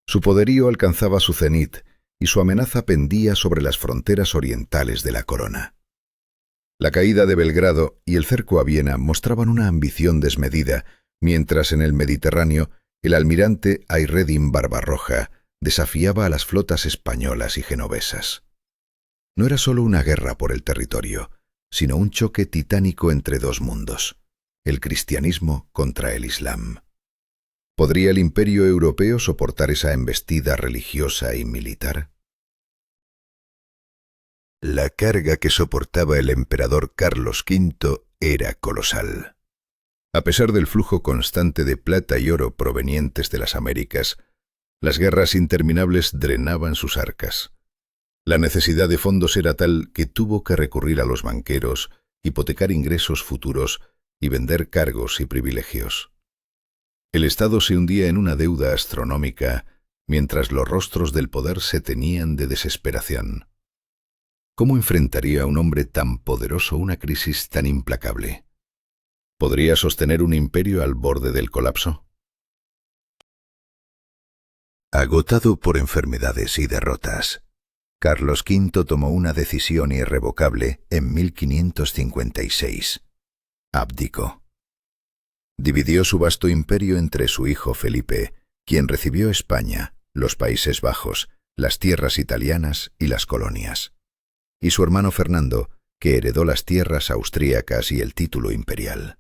Su poderío alcanzaba su cenit y su amenaza pendía sobre las fronteras orientales de la corona. La caída de Belgrado y el cerco a Viena mostraban una ambición desmedida, mientras en el Mediterráneo el almirante Hayreddin Barbarroja desafiaba a las flotas españolas y genovesas. No era solo una guerra por el territorio, sino un choque titánico entre dos mundos: el cristianismo contra el islam. ¿Podría el imperio europeo soportar esa embestida religiosa y militar? La carga que soportaba el emperador Carlos V era colosal. A pesar del flujo constante de plata y oro provenientes de las Américas, las guerras interminables drenaban sus arcas. La necesidad de fondos era tal que tuvo que recurrir a los banqueros, hipotecar ingresos futuros y vender cargos y privilegios. El Estado se hundía en una deuda astronómica, mientras los rostros del poder se teñían de desesperación. ¿Cómo enfrentaría un hombre tan poderoso una crisis tan implacable? ¿Podría sostener un imperio al borde del colapso? Agotado por enfermedades y derrotas, Carlos V tomó una decisión irrevocable en 1556. Abdicó. Dividió su vasto imperio entre su hijo Felipe, quien recibió España, los Países Bajos, las tierras italianas y las colonias, y su hermano Fernando, que heredó las tierras austríacas y el título imperial.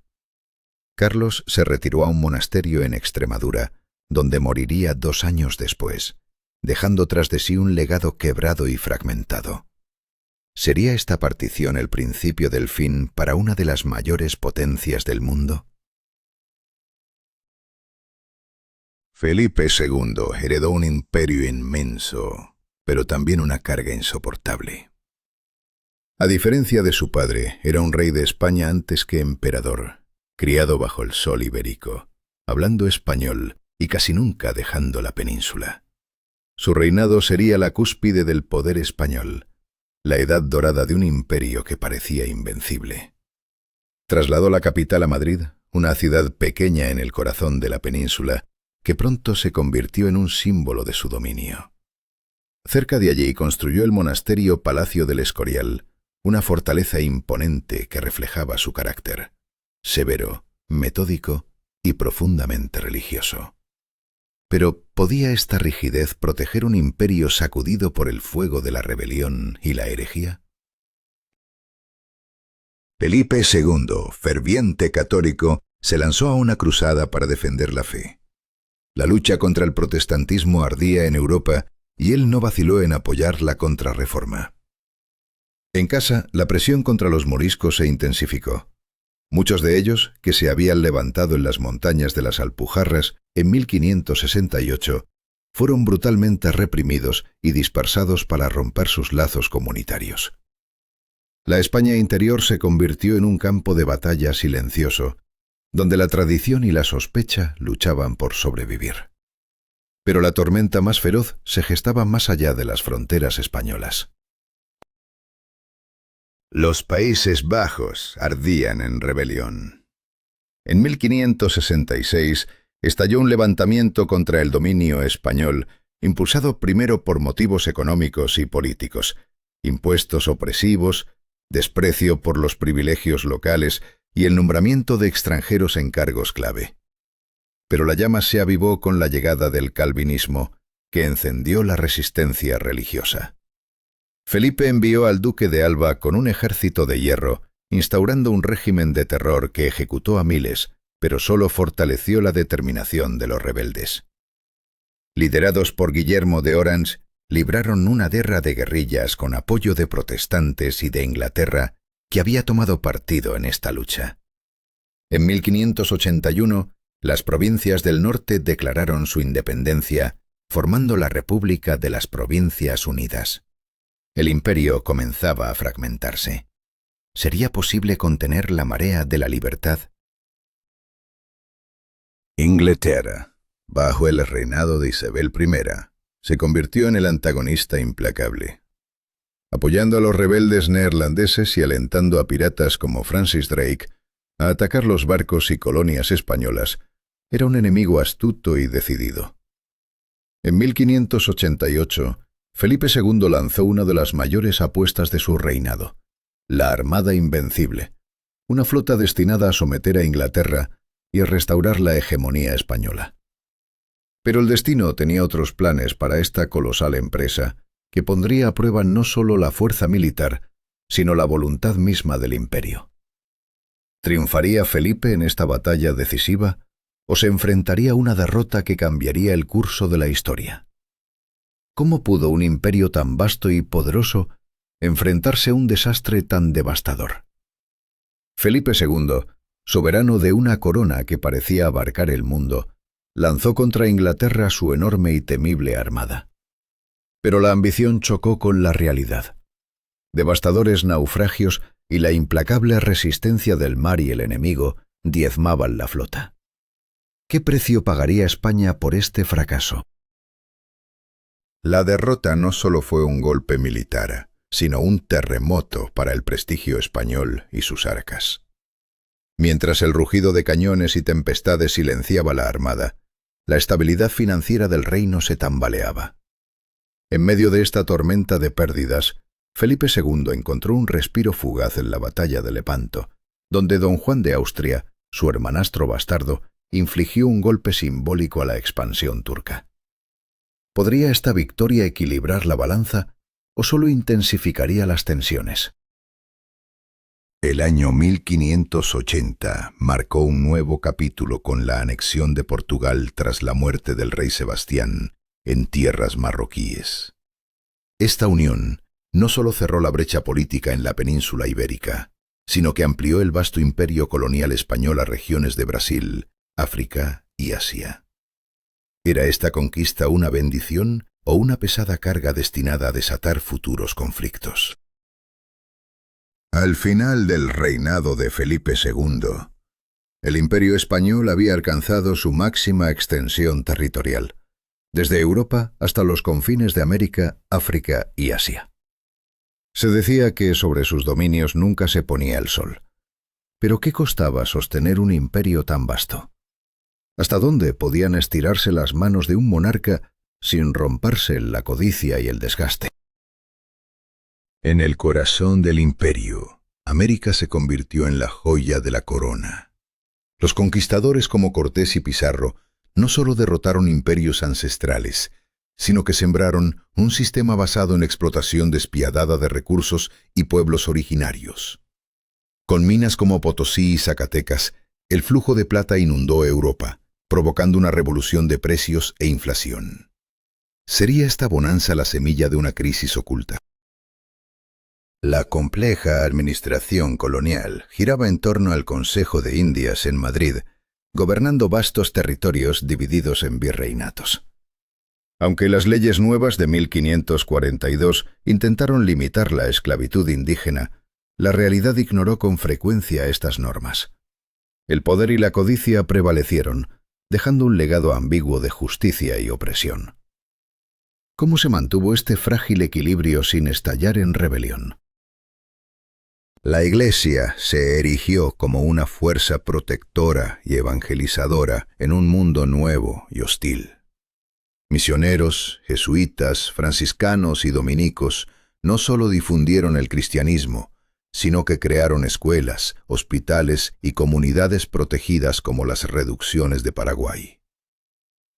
Carlos se retiró a un monasterio en Extremadura, donde moriría 2 años después, dejando tras de sí un legado quebrado y fragmentado. ¿Sería esta partición el principio del fin para una de las mayores potencias del mundo? Felipe II heredó un imperio inmenso, pero también una carga insoportable. A diferencia de su padre, era un rey de España antes que emperador, criado bajo el sol ibérico, hablando español y casi nunca dejando la península. Su reinado sería la cúspide del poder español, la edad dorada de un imperio que parecía invencible. Trasladó la capital a Madrid, una ciudad pequeña en el corazón de la península, que pronto se convirtió en un símbolo de su dominio. Cerca de allí construyó el monasterio Palacio del Escorial, una fortaleza imponente que reflejaba su carácter: severo, metódico y profundamente religioso. Pero ¿podía esta rigidez proteger un imperio sacudido por el fuego de la rebelión y la herejía? Felipe II, ferviente católico, se lanzó a una cruzada para defender la fe. La lucha contra el protestantismo ardía en Europa y él no vaciló en apoyar la contrarreforma. En casa, la presión contra los moriscos se intensificó. Muchos de ellos, que se habían levantado en las montañas de las Alpujarras en 1568, fueron brutalmente reprimidos y dispersados para romper sus lazos comunitarios. La España interior se convirtió en un campo de batalla silencioso, donde la tradición y la sospecha luchaban por sobrevivir. Pero la tormenta más feroz se gestaba más allá de las fronteras españolas. Los Países Bajos ardían en rebelión. En 1566 estalló un levantamiento contra el dominio español, impulsado primero por motivos económicos y políticos: impuestos opresivos, desprecio por los privilegios locales y el nombramiento de extranjeros en cargos clave. Pero la llama se avivó con la llegada del calvinismo, que encendió la resistencia religiosa. Felipe envió al duque de Alba con un ejército de hierro, instaurando un régimen de terror que ejecutó a miles, pero solo fortaleció la determinación de los rebeldes. Liderados por Guillermo de Orange, libraron una guerra de guerrillas con apoyo de protestantes y de Inglaterra, que había tomado partido en esta lucha. En 1581, las provincias del norte declararon su independencia, formando la República de las Provincias Unidas. El imperio comenzaba a fragmentarse. ¿Sería posible contener la marea de la libertad? Inglaterra, bajo el reinado de Isabel I, se convirtió en el antagonista implacable. apoyando a los rebeldes neerlandeses y alentando a piratas como Francis Drake a atacar los barcos y colonias españolas, era un enemigo astuto y decidido. En 1588, Felipe II lanzó una de las mayores apuestas de su reinado, la Armada Invencible, una flota destinada a someter a Inglaterra y a restaurar la hegemonía española. Pero el destino tenía otros planes para esta colosal empresa, que pondría a prueba no solo la fuerza militar, sino la voluntad misma del imperio. ¿Triunfaría Felipe en esta batalla decisiva o se enfrentaría a una derrota que cambiaría el curso de la historia? ¿Cómo pudo un imperio tan vasto y poderoso enfrentarse a un desastre tan devastador? Felipe II, soberano de una corona que parecía abarcar el mundo, lanzó contra Inglaterra su enorme y temible armada. Pero la ambición chocó con la realidad. Devastadores naufragios y la implacable resistencia del mar y el enemigo diezmaban la flota. ¿Qué precio pagaría España por este fracaso? La derrota no solo fue un golpe militar, sino un terremoto para el prestigio español y sus arcas. Mientras el rugido de cañones y tempestades silenciaba la armada, la estabilidad financiera del reino se tambaleaba. En medio de esta tormenta de pérdidas, Felipe II encontró un respiro fugaz en la batalla de Lepanto, donde don Juan de Austria, su hermanastro bastardo, infligió un golpe simbólico a la expansión turca. ¿Podría esta victoria equilibrar la balanza o solo intensificaría las tensiones? El año 1580 marcó un nuevo capítulo con la anexión de Portugal tras la muerte del rey Sebastián en tierras marroquíes. Esta unión no solo cerró la brecha política en la península ibérica, sino que amplió el vasto imperio colonial español a regiones de Brasil, África y Asia. ¿Era esta conquista una bendición o una pesada carga destinada a desatar futuros conflictos? Al final del reinado de Felipe II, el imperio español había alcanzado su máxima extensión territorial, desde Europa hasta los confines de América, África y Asia. Se decía que sobre sus dominios nunca se ponía el sol. ¿Pero qué costaba sostener un imperio tan vasto? ¿Hasta dónde podían estirarse las manos de un monarca sin romperse la codicia y el desgaste? En el corazón del imperio, América se convirtió en la joya de la corona. Los conquistadores como Cortés y Pizarro no solo derrotaron imperios ancestrales, sino que sembraron un sistema basado en explotación despiadada de recursos y pueblos originarios. Con minas como Potosí y Zacatecas, el flujo de plata inundó Europa, provocando una revolución de precios e inflación. ¿Sería esta bonanza la semilla de una crisis oculta? La compleja administración colonial giraba en torno al Consejo de Indias en Madrid, gobernando vastos territorios divididos en virreinatos. Aunque las leyes nuevas de 1542 intentaron limitar la esclavitud indígena, la realidad ignoró con frecuencia estas normas. El poder y la codicia prevalecieron, dejando un legado ambiguo de justicia y opresión. ¿Cómo se mantuvo este frágil equilibrio sin estallar en rebelión? La Iglesia se erigió como una fuerza protectora y evangelizadora en un mundo nuevo y hostil. Misioneros, jesuitas, franciscanos y dominicos no solo difundieron el cristianismo, sino que crearon escuelas, hospitales y comunidades protegidas como las Reducciones de Paraguay.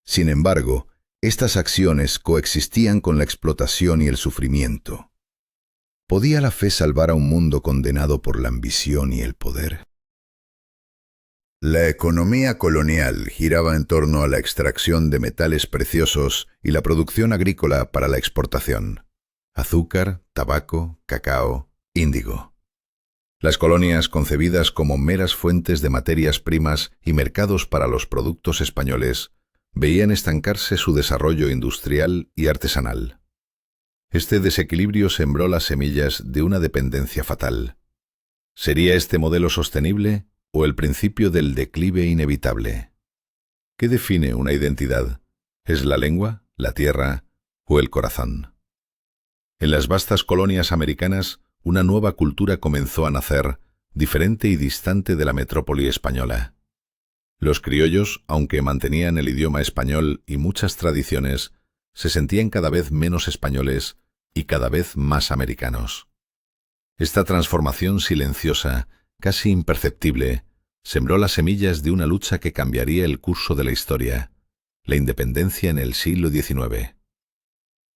Sin embargo, estas acciones coexistían con la explotación y el sufrimiento. ¿Podía la fe salvar a un mundo condenado por la ambición y el poder? La economía colonial giraba en torno a la extracción de metales preciosos y la producción agrícola para la exportación: azúcar, tabaco, cacao, índigo. Las colonias, concebidas como meras fuentes de materias primas y mercados para los productos españoles, veían estancarse su desarrollo industrial y artesanal. Este desequilibrio sembró las semillas de una dependencia fatal. ¿Sería este modelo sostenible o el principio del declive inevitable? ¿Qué define una identidad? ¿Es la lengua, la tierra o el corazón? En las vastas colonias americanas, una nueva cultura comenzó a nacer, diferente y distante de la metrópoli española. Los criollos, aunque mantenían el idioma español y muchas tradiciones, se sentían cada vez menos españoles y cada vez más americanos. Esta transformación silenciosa, casi imperceptible, sembró las semillas de una lucha que cambiaría el curso de la historia, la independencia en el siglo XIX.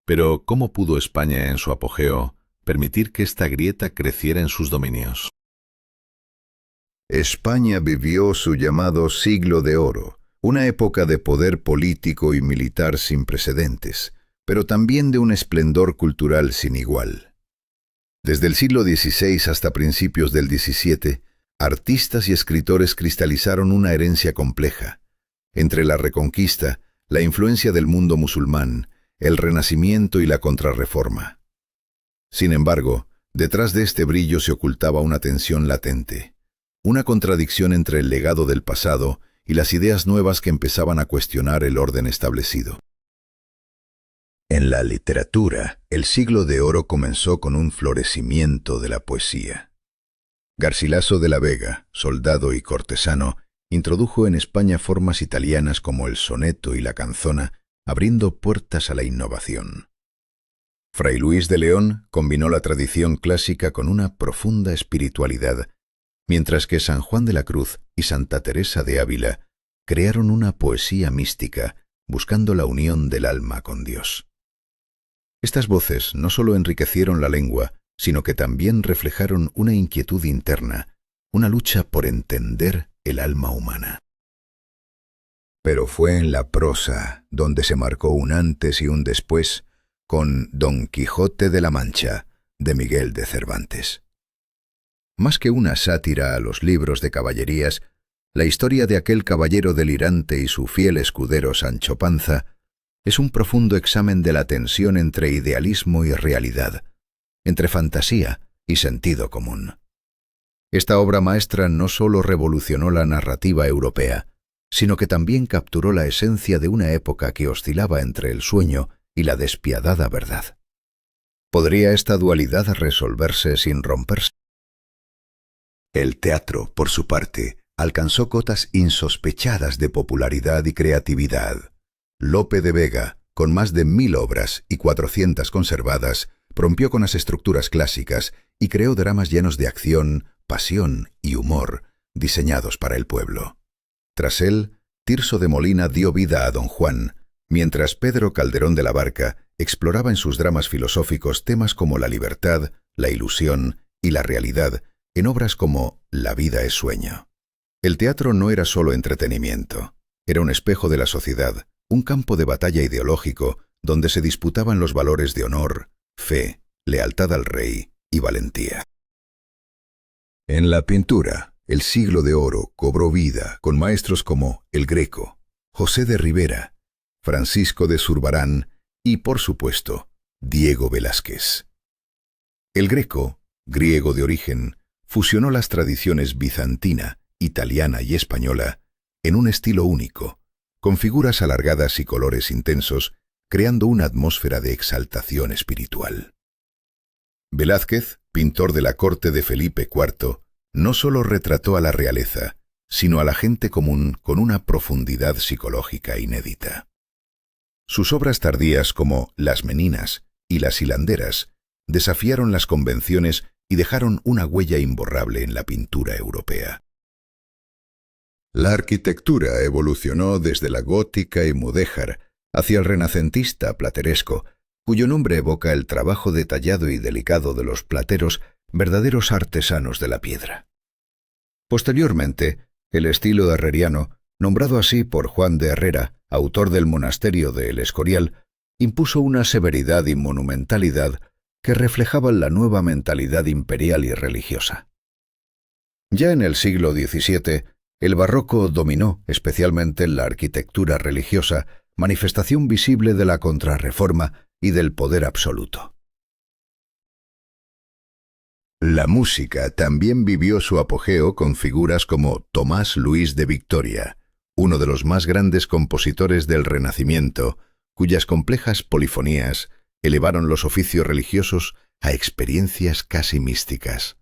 Pero, ¿cómo pudo España, en su apogeo, permitir que esta grieta creciera en sus dominios? España vivió su llamado Siglo de Oro, una época de poder político y militar sin precedentes, pero también de un esplendor cultural sin igual. Desde el siglo XVI hasta principios del XVII, artistas y escritores cristalizaron una herencia compleja. Entre la Reconquista, la influencia del mundo musulmán, el Renacimiento y la Contrarreforma. Sin embargo, detrás de este brillo se ocultaba una tensión latente, una contradicción entre el legado del pasado y las ideas nuevas que empezaban a cuestionar el orden establecido. En la literatura, el Siglo de Oro comenzó con un florecimiento de la poesía. Garcilaso de la Vega, soldado y cortesano, introdujo en España formas italianas como el soneto y la canzona, abriendo puertas a la innovación. Fray Luis de León combinó la tradición clásica con una profunda espiritualidad, mientras que San Juan de la Cruz y Santa Teresa de Ávila crearon una poesía mística, buscando la unión del alma con Dios. Estas voces no solo enriquecieron la lengua, sino que también reflejaron una inquietud interna, una lucha por entender el alma humana. Pero fue en la prosa donde se marcó un antes y un después con Don Quijote de la Mancha, de Miguel de Cervantes. Más que una sátira a los libros de caballerías, la historia de aquel caballero delirante y su fiel escudero Sancho Panza es un profundo examen de la tensión entre idealismo y realidad, entre fantasía y sentido común. Esta obra maestra no solo revolucionó la narrativa europea, sino que también capturó la esencia de una época que oscilaba entre el sueño y la despiadada verdad. ¿Podría esta dualidad resolverse sin romperse? El teatro, por su parte, alcanzó cotas insospechadas de popularidad y creatividad. Lope de Vega, con más de 1000 obras y 400 conservadas, rompió con las estructuras clásicas y creó dramas llenos de acción, pasión y humor, diseñados para el pueblo. Tras él, Tirso de Molina dio vida a Don Juan, mientras Pedro Calderón de la Barca exploraba en sus dramas filosóficos temas como la libertad, la ilusión y la realidad, en obras como La vida es sueño. El teatro no era solo entretenimiento, era un espejo de la sociedad, un campo de batalla ideológico donde se disputaban los valores de honor, fe, lealtad al rey y valentía. En la pintura, el Siglo de Oro cobró vida con maestros como El Greco, José de Rivera, Francisco de Zurbarán y, por supuesto, Diego Velázquez. El Greco, griego de origen, fusionó las tradiciones bizantina, italiana y española en un estilo único, con figuras alargadas y colores intensos, creando una atmósfera de exaltación espiritual. Velázquez, pintor de la corte de Felipe IV, no solo retrató a la realeza, sino a la gente común con una profundidad psicológica inédita. Sus obras tardías como Las Meninas y Las Hilanderas desafiaron las convenciones y dejaron una huella imborrable en la pintura europea. La arquitectura evolucionó desde la gótica y mudéjar hacia el renacentista plateresco, cuyo nombre evoca el trabajo detallado y delicado de los plateros, verdaderos artesanos de la piedra. Posteriormente, el estilo herreriano, nombrado así por Juan de Herrera, autor del monasterio de El Escorial, impuso una severidad y monumentalidad que reflejaban la nueva mentalidad imperial y religiosa. Ya en el siglo XVII, el barroco dominó, especialmente en la arquitectura religiosa, manifestación visible de la Contrarreforma y del poder absoluto. La música también vivió su apogeo con figuras como Tomás Luis de Victoria, uno de los más grandes compositores del Renacimiento, cuyas complejas polifonías elevaron los oficios religiosos a experiencias casi místicas.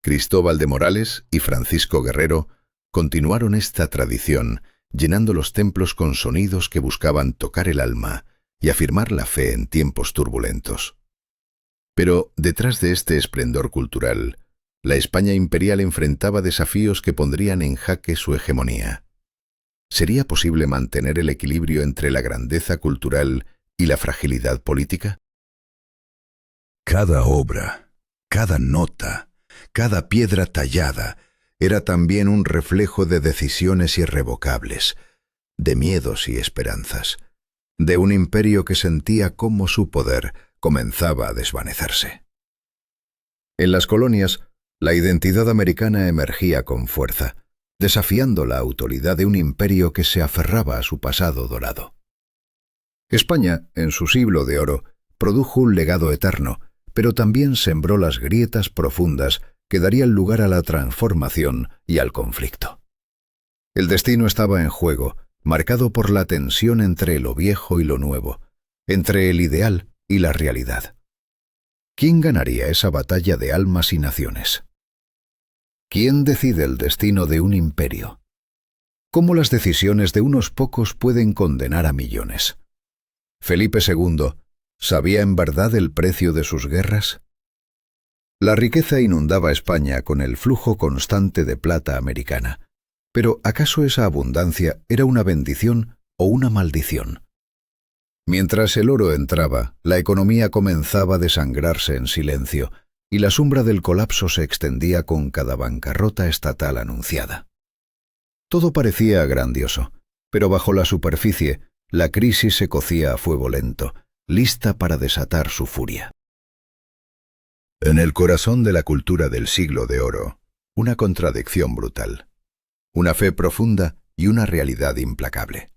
Cristóbal de Morales y Francisco Guerrero continuaron esta tradición, llenando los templos con sonidos que buscaban tocar el alma y afirmar la fe en tiempos turbulentos. Pero detrás de este esplendor cultural, la España imperial enfrentaba desafíos que pondrían en jaque su hegemonía. ¿Sería posible mantener el equilibrio entre la grandeza cultural y la fragilidad política? Cada obra, cada nota, cada piedra tallada era también un reflejo de decisiones irrevocables, de miedos y esperanzas, de un imperio que sentía cómo su poder comenzaba a desvanecerse. En las colonias, la identidad americana emergía con fuerza, desafiando la autoridad de un imperio que se aferraba a su pasado dorado. España, en su siglo de oro, produjo un legado eterno, pero también sembró las grietas profundas que darían lugar a la transformación y al conflicto. El destino estaba en juego, marcado por la tensión entre lo viejo y lo nuevo, entre el ideal y la realidad. ¿Quién ganaría esa batalla de almas y naciones? ¿Quién decide el destino de un imperio? ¿Cómo las decisiones de unos pocos pueden condenar a millones? ¿Felipe II sabía en verdad el precio de sus guerras? La riqueza inundaba España con el flujo constante de plata americana. Pero ¿acaso esa abundancia era una bendición o una maldición? Mientras el oro entraba, la economía comenzaba a desangrarse en silencio, y la sombra del colapso se extendía con cada bancarrota estatal anunciada. Todo parecía grandioso, pero bajo la superficie, la crisis se cocía a fuego lento, lista para desatar su furia. En el corazón de la cultura del siglo de oro, una contradicción brutal, una fe profunda y una realidad implacable.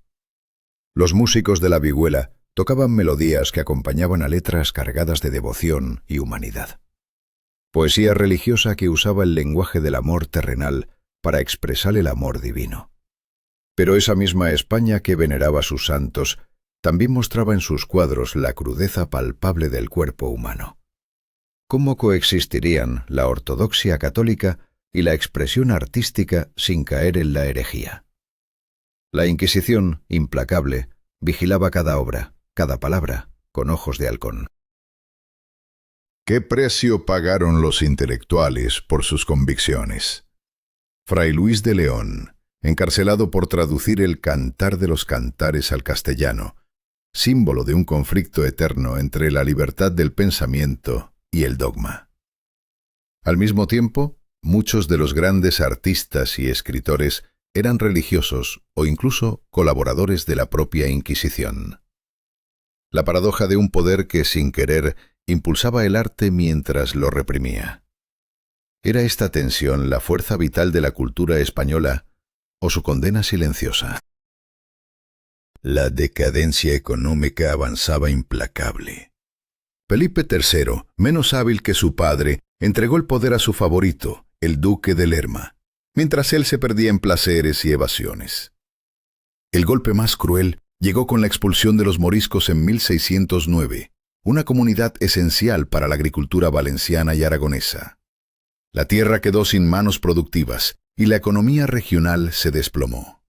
Los músicos de la vihuela tocaban melodías que acompañaban a letras cargadas de devoción y humanidad. Poesía religiosa que usaba el lenguaje del amor terrenal para expresar el amor divino. Pero esa misma España que veneraba a sus santos también mostraba en sus cuadros la crudeza palpable del cuerpo humano. ¿Cómo coexistirían la ortodoxia católica y la expresión artística sin caer en la herejía? La Inquisición, implacable, vigilaba cada obra, cada palabra, con ojos de halcón. ¿Qué precio pagaron los intelectuales por sus convicciones? Fray Luis de León, encarcelado por traducir el Cantar de los Cantares al castellano, símbolo de un conflicto eterno entre la libertad del pensamiento y el dogma. Al mismo tiempo, muchos de los grandes artistas y escritores eran religiosos o incluso colaboradores de la propia Inquisición. La paradoja de un poder que, sin querer, impulsaba el arte mientras lo reprimía. ¿Era esta tensión la fuerza vital de la cultura española o su condena silenciosa? La decadencia económica avanzaba implacable. Felipe III, menos hábil que su padre, entregó el poder a su favorito, el duque de Lerma, mientras él se perdía en placeres y evasiones. El golpe más cruel llegó con la expulsión de los moriscos en 1609, una comunidad esencial para la agricultura valenciana y aragonesa. La tierra quedó sin manos productivas y la economía regional se desplomó.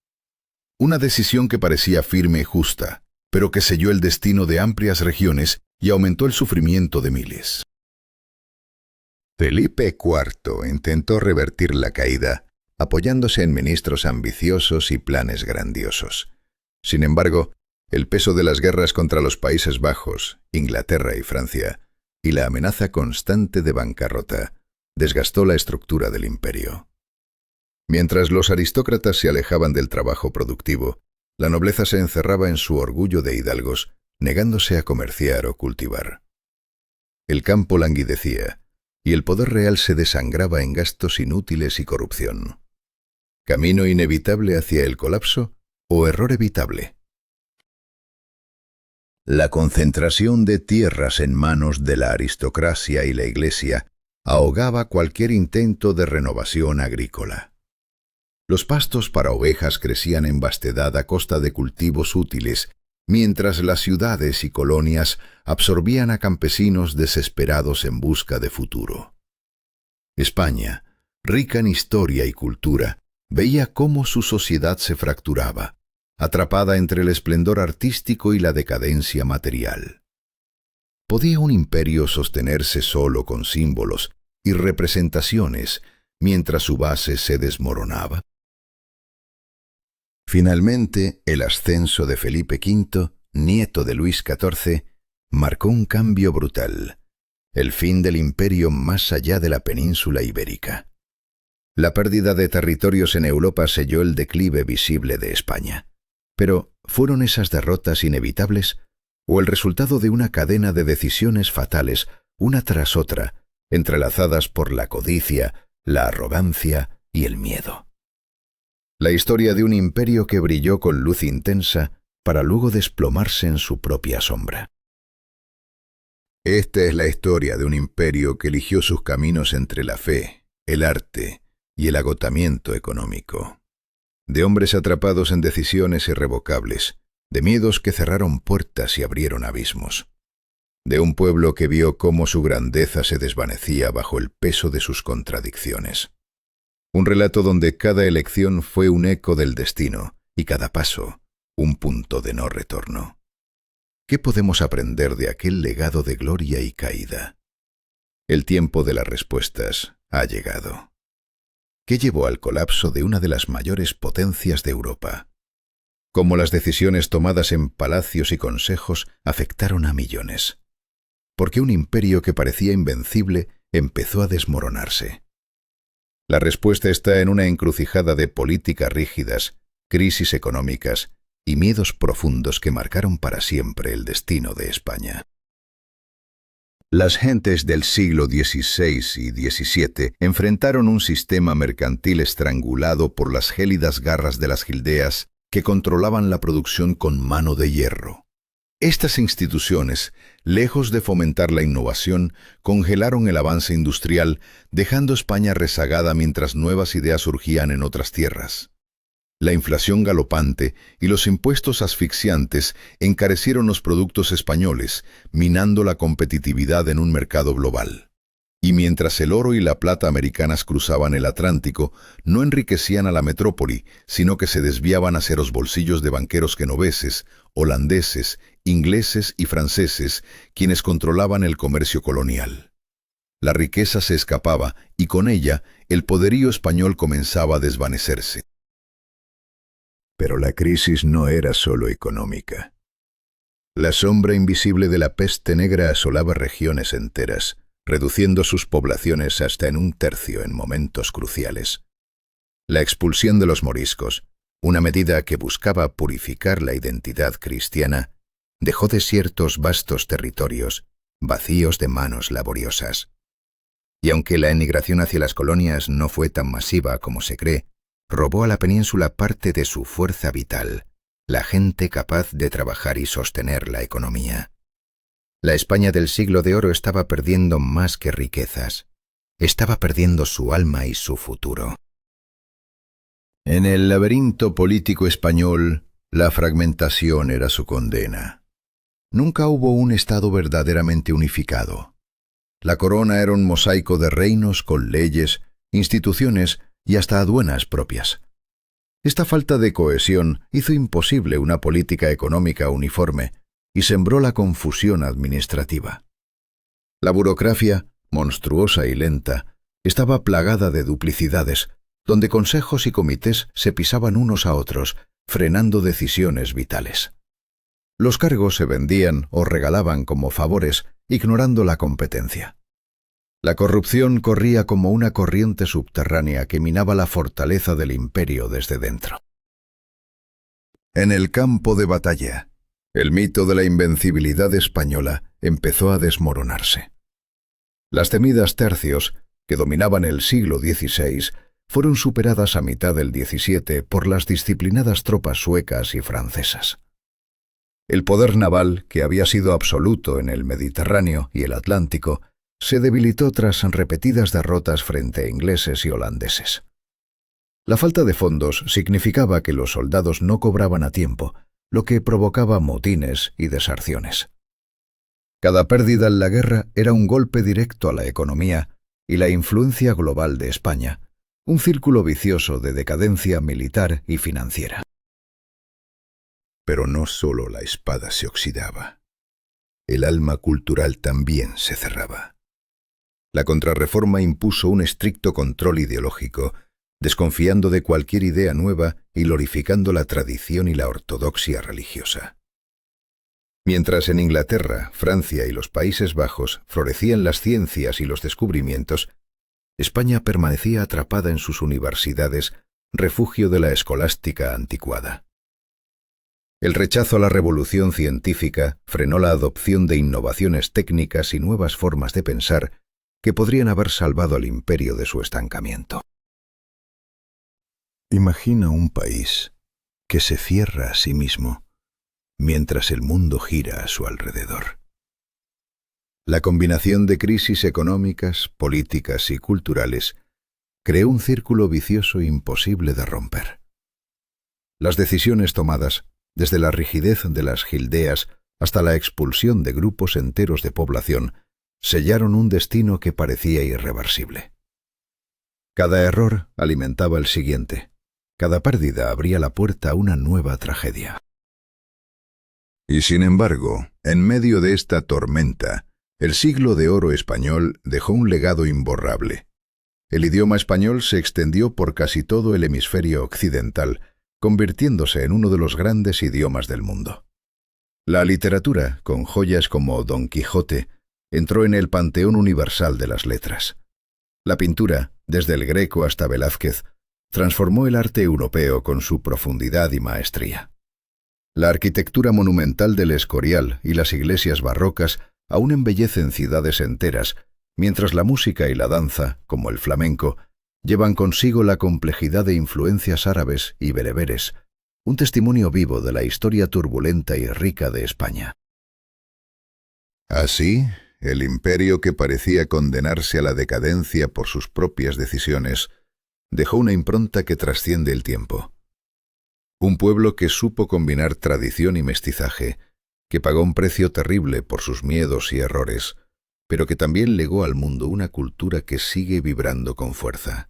Una decisión que parecía firme y justa, pero que selló el destino de amplias regiones y aumentó el sufrimiento de miles. Felipe IV intentó revertir la caída, apoyándose en ministros ambiciosos y planes grandiosos. Sin embargo, el peso de las guerras contra los Países Bajos, Inglaterra y Francia, y la amenaza constante de bancarrota, desgastó la estructura del imperio. Mientras los aristócratas se alejaban del trabajo productivo, la nobleza se encerraba en su orgullo de hidalgos, negándose a comerciar o cultivar. El campo languidecía, y el poder real se desangraba en gastos inútiles y corrupción. ¿Camino inevitable hacia el colapso o error evitable? La concentración de tierras en manos de la aristocracia y la Iglesia ahogaba cualquier intento de renovación agrícola. Los pastos para ovejas crecían en vastedad a costa de cultivos útiles, mientras las ciudades y colonias absorbían a campesinos desesperados en busca de futuro. España, rica en historia y cultura, veía cómo su sociedad se fracturaba, atrapada entre el esplendor artístico y la decadencia material. ¿Podía un imperio sostenerse solo con símbolos y representaciones mientras su base se desmoronaba? Finalmente, el ascenso de Felipe V, nieto de Luis XIV, marcó un cambio brutal, el fin del imperio más allá de la península ibérica. La pérdida de territorios en Europa selló el declive visible de España. Pero, ¿fueron esas derrotas inevitables o el resultado de una cadena de decisiones fatales, una tras otra, entrelazadas por la codicia, la arrogancia y el miedo? La historia de un imperio que brilló con luz intensa para luego desplomarse en su propia sombra. Esta es la historia de un imperio que eligió sus caminos entre la fe, el arte y el agotamiento económico. De hombres atrapados en decisiones irrevocables, de miedos que cerraron puertas y abrieron abismos. De un pueblo que vio cómo su grandeza se desvanecía bajo el peso de sus contradicciones. Un relato donde cada elección fue un eco del destino y cada paso un punto de no retorno. ¿Qué podemos aprender de aquel legado de gloria y caída? El tiempo de las respuestas ha llegado. ¿Qué llevó al colapso de una de las mayores potencias de Europa? Cómo las decisiones tomadas en palacios y consejos afectaron a millones. ¿Por qué un imperio que parecía invencible empezó a desmoronarse? La respuesta está en una encrucijada de políticas rígidas, crisis económicas y miedos profundos que marcaron para siempre el destino de España. Las gentes del siglo XVI y XVII enfrentaron un sistema mercantil estrangulado por las gélidas garras de las gildeas que controlaban la producción con mano de hierro. Estas instituciones, lejos de fomentar la innovación, congelaron el avance industrial, dejando España rezagada mientras nuevas ideas surgían en otras tierras. La inflación galopante y los impuestos asfixiantes encarecieron los productos españoles, minando la competitividad en un mercado global. Y mientras el oro y la plata americanas cruzaban el Atlántico, no enriquecían a la metrópoli, sino que se desviaban hacia los bolsillos de banqueros genoveses, holandeses, ingleses y franceses, quienes controlaban el comercio colonial. La riqueza se escapaba y con ella el poderío español comenzaba a desvanecerse. Pero la crisis no era solo económica. La sombra invisible de la peste negra asolaba regiones enteras, reduciendo sus poblaciones hasta en 1/3 en momentos cruciales. La expulsión de los moriscos, una medida que buscaba purificar la identidad cristiana, dejó desiertos vastos territorios, vacíos de manos laboriosas. Y aunque la emigración hacia las colonias no fue tan masiva como se cree, robó a la península parte de su fuerza vital, la gente capaz de trabajar y sostener la economía. La España del siglo de oro estaba perdiendo más que riquezas. Estaba perdiendo su alma y su futuro. En el laberinto político español, la fragmentación era su condena. Nunca hubo un Estado verdaderamente unificado. La corona era un mosaico de reinos con leyes, instituciones y hasta aduanas propias. Esta falta de cohesión hizo imposible una política económica uniforme y sembró la confusión administrativa. La burocracia, monstruosa y lenta, estaba plagada de duplicidades, donde consejos y comités se pisaban unos a otros, frenando decisiones vitales. Los cargos se vendían o regalaban como favores, ignorando la competencia. La corrupción corría como una corriente subterránea que minaba la fortaleza del imperio desde dentro. En el campo de batalla, el mito de la invencibilidad española empezó a desmoronarse. Las temidas tercios, que dominaban el siglo XVI, fueron superadas a mitad del XVII por las disciplinadas tropas suecas y francesas. El poder naval, que había sido absoluto en el Mediterráneo y el Atlántico, se debilitó tras repetidas derrotas frente a ingleses y holandeses. La falta de fondos significaba que los soldados no cobraban a tiempo, lo que provocaba motines y desarciones. Cada pérdida en la guerra era un golpe directo a la economía y la influencia global de España, un círculo vicioso de decadencia militar y financiera. Pero no solo la espada se oxidaba. El alma cultural también se cerraba. La Contrarreforma impuso un estricto control ideológico, desconfiando de cualquier idea nueva y glorificando la tradición y la ortodoxia religiosa. Mientras en Inglaterra, Francia y los Países Bajos florecían las ciencias y los descubrimientos, España permanecía atrapada en sus universidades, refugio de la escolástica anticuada. El rechazo a la revolución científica frenó la adopción de innovaciones técnicas y nuevas formas de pensar que podrían haber salvado al imperio de su estancamiento. Imagina un país que se cierra a sí mismo mientras el mundo gira a su alrededor. La combinación de crisis económicas, políticas y culturales creó un círculo vicioso imposible de romper. Las decisiones tomadas, desde la rigidez de las gildeas hasta la expulsión de grupos enteros de población, sellaron un destino que parecía irreversible. Cada error alimentaba el siguiente. Cada pérdida abría la puerta a una nueva tragedia. Y sin embargo, en medio de esta tormenta, el siglo de oro español dejó un legado imborrable. El idioma español se extendió por casi todo el hemisferio occidental, convirtiéndose en uno de los grandes idiomas del mundo. La literatura, con joyas como Don Quijote, entró en el panteón universal de las letras. La pintura, desde el Greco hasta Velázquez, transformó el arte europeo con su profundidad y maestría. La arquitectura monumental del Escorial y las iglesias barrocas aún embellecen ciudades enteras, mientras la música y la danza, como el flamenco, llevan consigo la complejidad de influencias árabes y bereberes, un testimonio vivo de la historia turbulenta y rica de España. Así, el imperio que parecía condenarse a la decadencia por sus propias decisiones, dejó una impronta que trasciende el tiempo. Un pueblo que supo combinar tradición y mestizaje, que pagó un precio terrible por sus miedos y errores, pero que también legó al mundo una cultura que sigue vibrando con fuerza.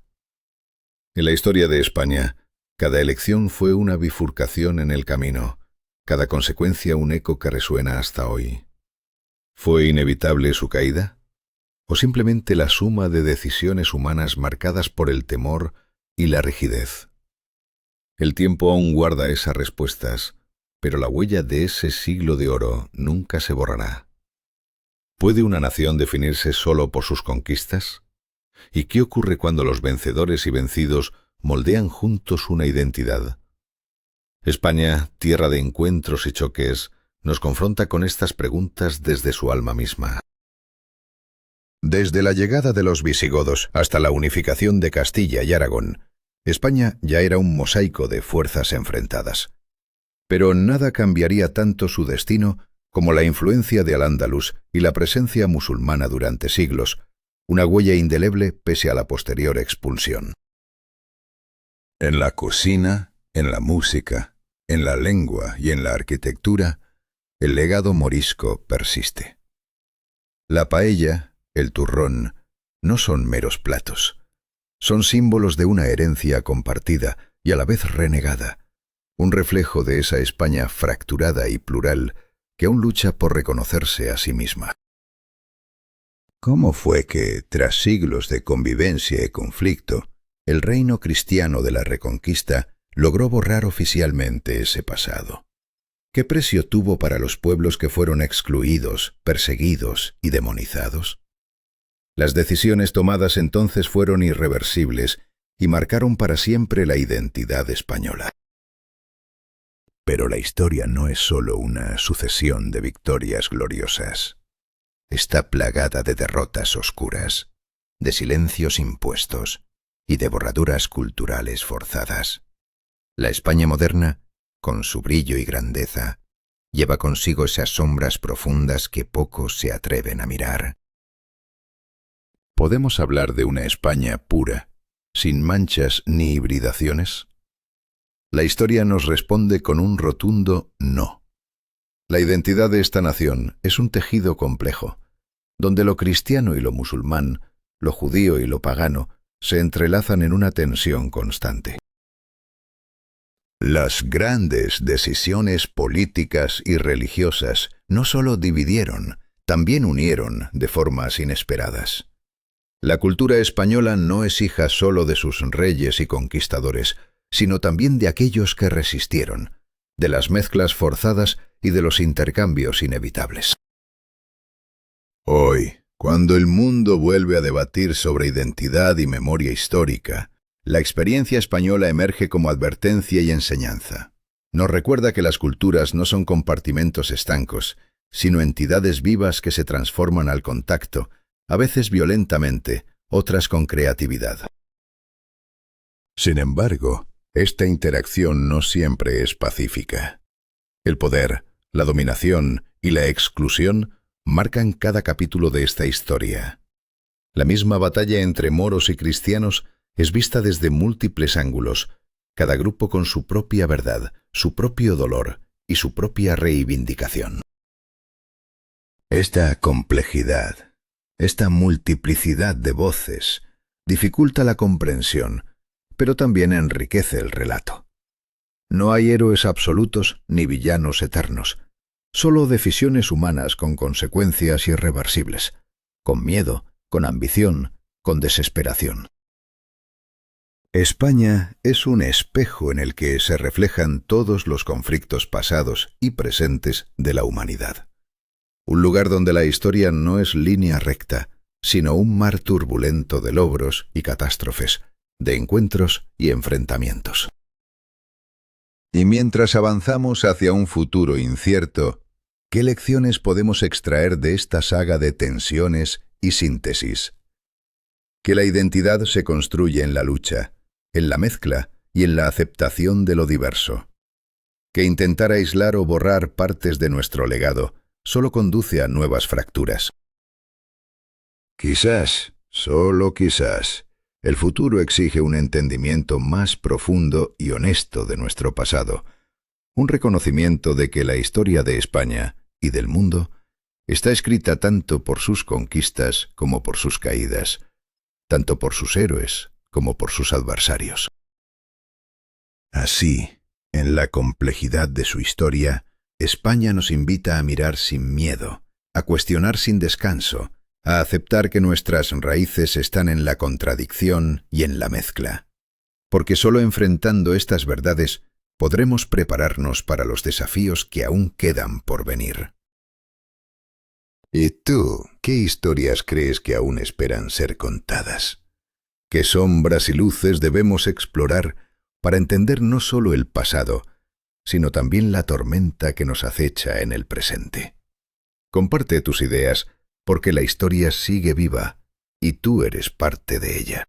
En la historia de España, cada elección fue una bifurcación en el camino, cada consecuencia un eco que resuena hasta hoy. ¿Fue inevitable su caída? ¿O simplemente la suma de decisiones humanas marcadas por el temor y la rigidez? El tiempo aún guarda esas respuestas, pero la huella de ese siglo de oro nunca se borrará. ¿Puede una nación definirse solo por sus conquistas? ¿Y qué ocurre cuando los vencedores y vencidos moldean juntos una identidad? España, tierra de encuentros y choques, nos confronta con estas preguntas desde su alma misma. Desde la llegada de los visigodos hasta la unificación de Castilla y Aragón, España ya era un mosaico de fuerzas enfrentadas. Pero nada cambiaría tanto su destino como la influencia de Al-Ándalus y la presencia musulmana durante siglos, una huella indeleble pese a la posterior expulsión. En la cocina, en la música, en la lengua y en la arquitectura, el legado morisco persiste. La paella, el turrón, no son meros platos. Son símbolos de una herencia compartida y a la vez renegada, un reflejo de esa España fracturada y plural que aún lucha por reconocerse a sí misma. ¿Cómo fue que, tras siglos de convivencia y conflicto, el reino cristiano de la Reconquista logró borrar oficialmente ese pasado? ¿Qué precio tuvo para los pueblos que fueron excluidos, perseguidos y demonizados? Las decisiones tomadas entonces fueron irreversibles y marcaron para siempre la identidad española. Pero la historia no es solo una sucesión de victorias gloriosas. Está plagada de derrotas oscuras, de silencios impuestos y de borraduras culturales forzadas. La España moderna, con su brillo y grandeza, lleva consigo esas sombras profundas que pocos se atreven a mirar. ¿Podemos hablar de una España pura, sin manchas ni hibridaciones? La La historia nos responde con un rotundo no. La identidad de esta nación es un tejido complejo, donde lo cristiano y lo musulmán, lo judío y lo pagano, se entrelazan en una tensión constante. Las grandes decisiones políticas y religiosas no solo dividieron, también unieron de formas inesperadas. La cultura española no es hija solo de sus reyes y conquistadores, sino también de aquellos que resistieron, de las mezclas forzadas y de los intercambios inevitables. Hoy, cuando el mundo vuelve a debatir sobre identidad y memoria histórica, la experiencia española emerge como advertencia y enseñanza. Nos recuerda que las culturas no son compartimentos estancos, sino entidades vivas que se transforman al contacto, a veces violentamente, otras con creatividad. Sin embargo, esta interacción no siempre es pacífica. El poder, la dominación y la exclusión marcan cada capítulo de esta historia. La misma batalla entre moros y cristianos es vista desde múltiples ángulos, cada grupo con su propia verdad, su propio dolor y su propia reivindicación. Esta complejidad, esta multiplicidad de voces, dificulta la comprensión, pero también enriquece el relato. No hay héroes absolutos ni villanos eternos, solo decisiones humanas con consecuencias irreversibles, con miedo, con ambición, con desesperación. España es un espejo en el que se reflejan todos los conflictos pasados y presentes de la humanidad. Un lugar donde la historia no es línea recta, sino un mar turbulento de logros y catástrofes, de encuentros y enfrentamientos. Y mientras avanzamos hacia un futuro incierto, ¿qué lecciones podemos extraer de esta saga de tensiones y síntesis? Que la identidad se construye en la lucha, en la mezcla y en la aceptación de lo diverso. Que intentar aislar o borrar partes de nuestro legado solo conduce a nuevas fracturas. Quizás, solo quizás, el futuro exige un entendimiento más profundo y honesto de nuestro pasado, un reconocimiento de que la historia de España y del mundo está escrita tanto por sus conquistas como por sus caídas, tanto por sus héroes como por sus adversarios. Así, en la complejidad de su historia, España nos invita a mirar sin miedo, a cuestionar sin descanso, a aceptar que nuestras raíces están en la contradicción y en la mezcla, porque solo enfrentando estas verdades podremos prepararnos para los desafíos que aún quedan por venir. ¿Y tú, qué historias crees que aún esperan ser contadas? ¿Qué sombras y luces debemos explorar para entender no solo el pasado, sino también la tormenta que nos acecha en el presente? Comparte tus ideas, porque la historia sigue viva y tú eres parte de ella.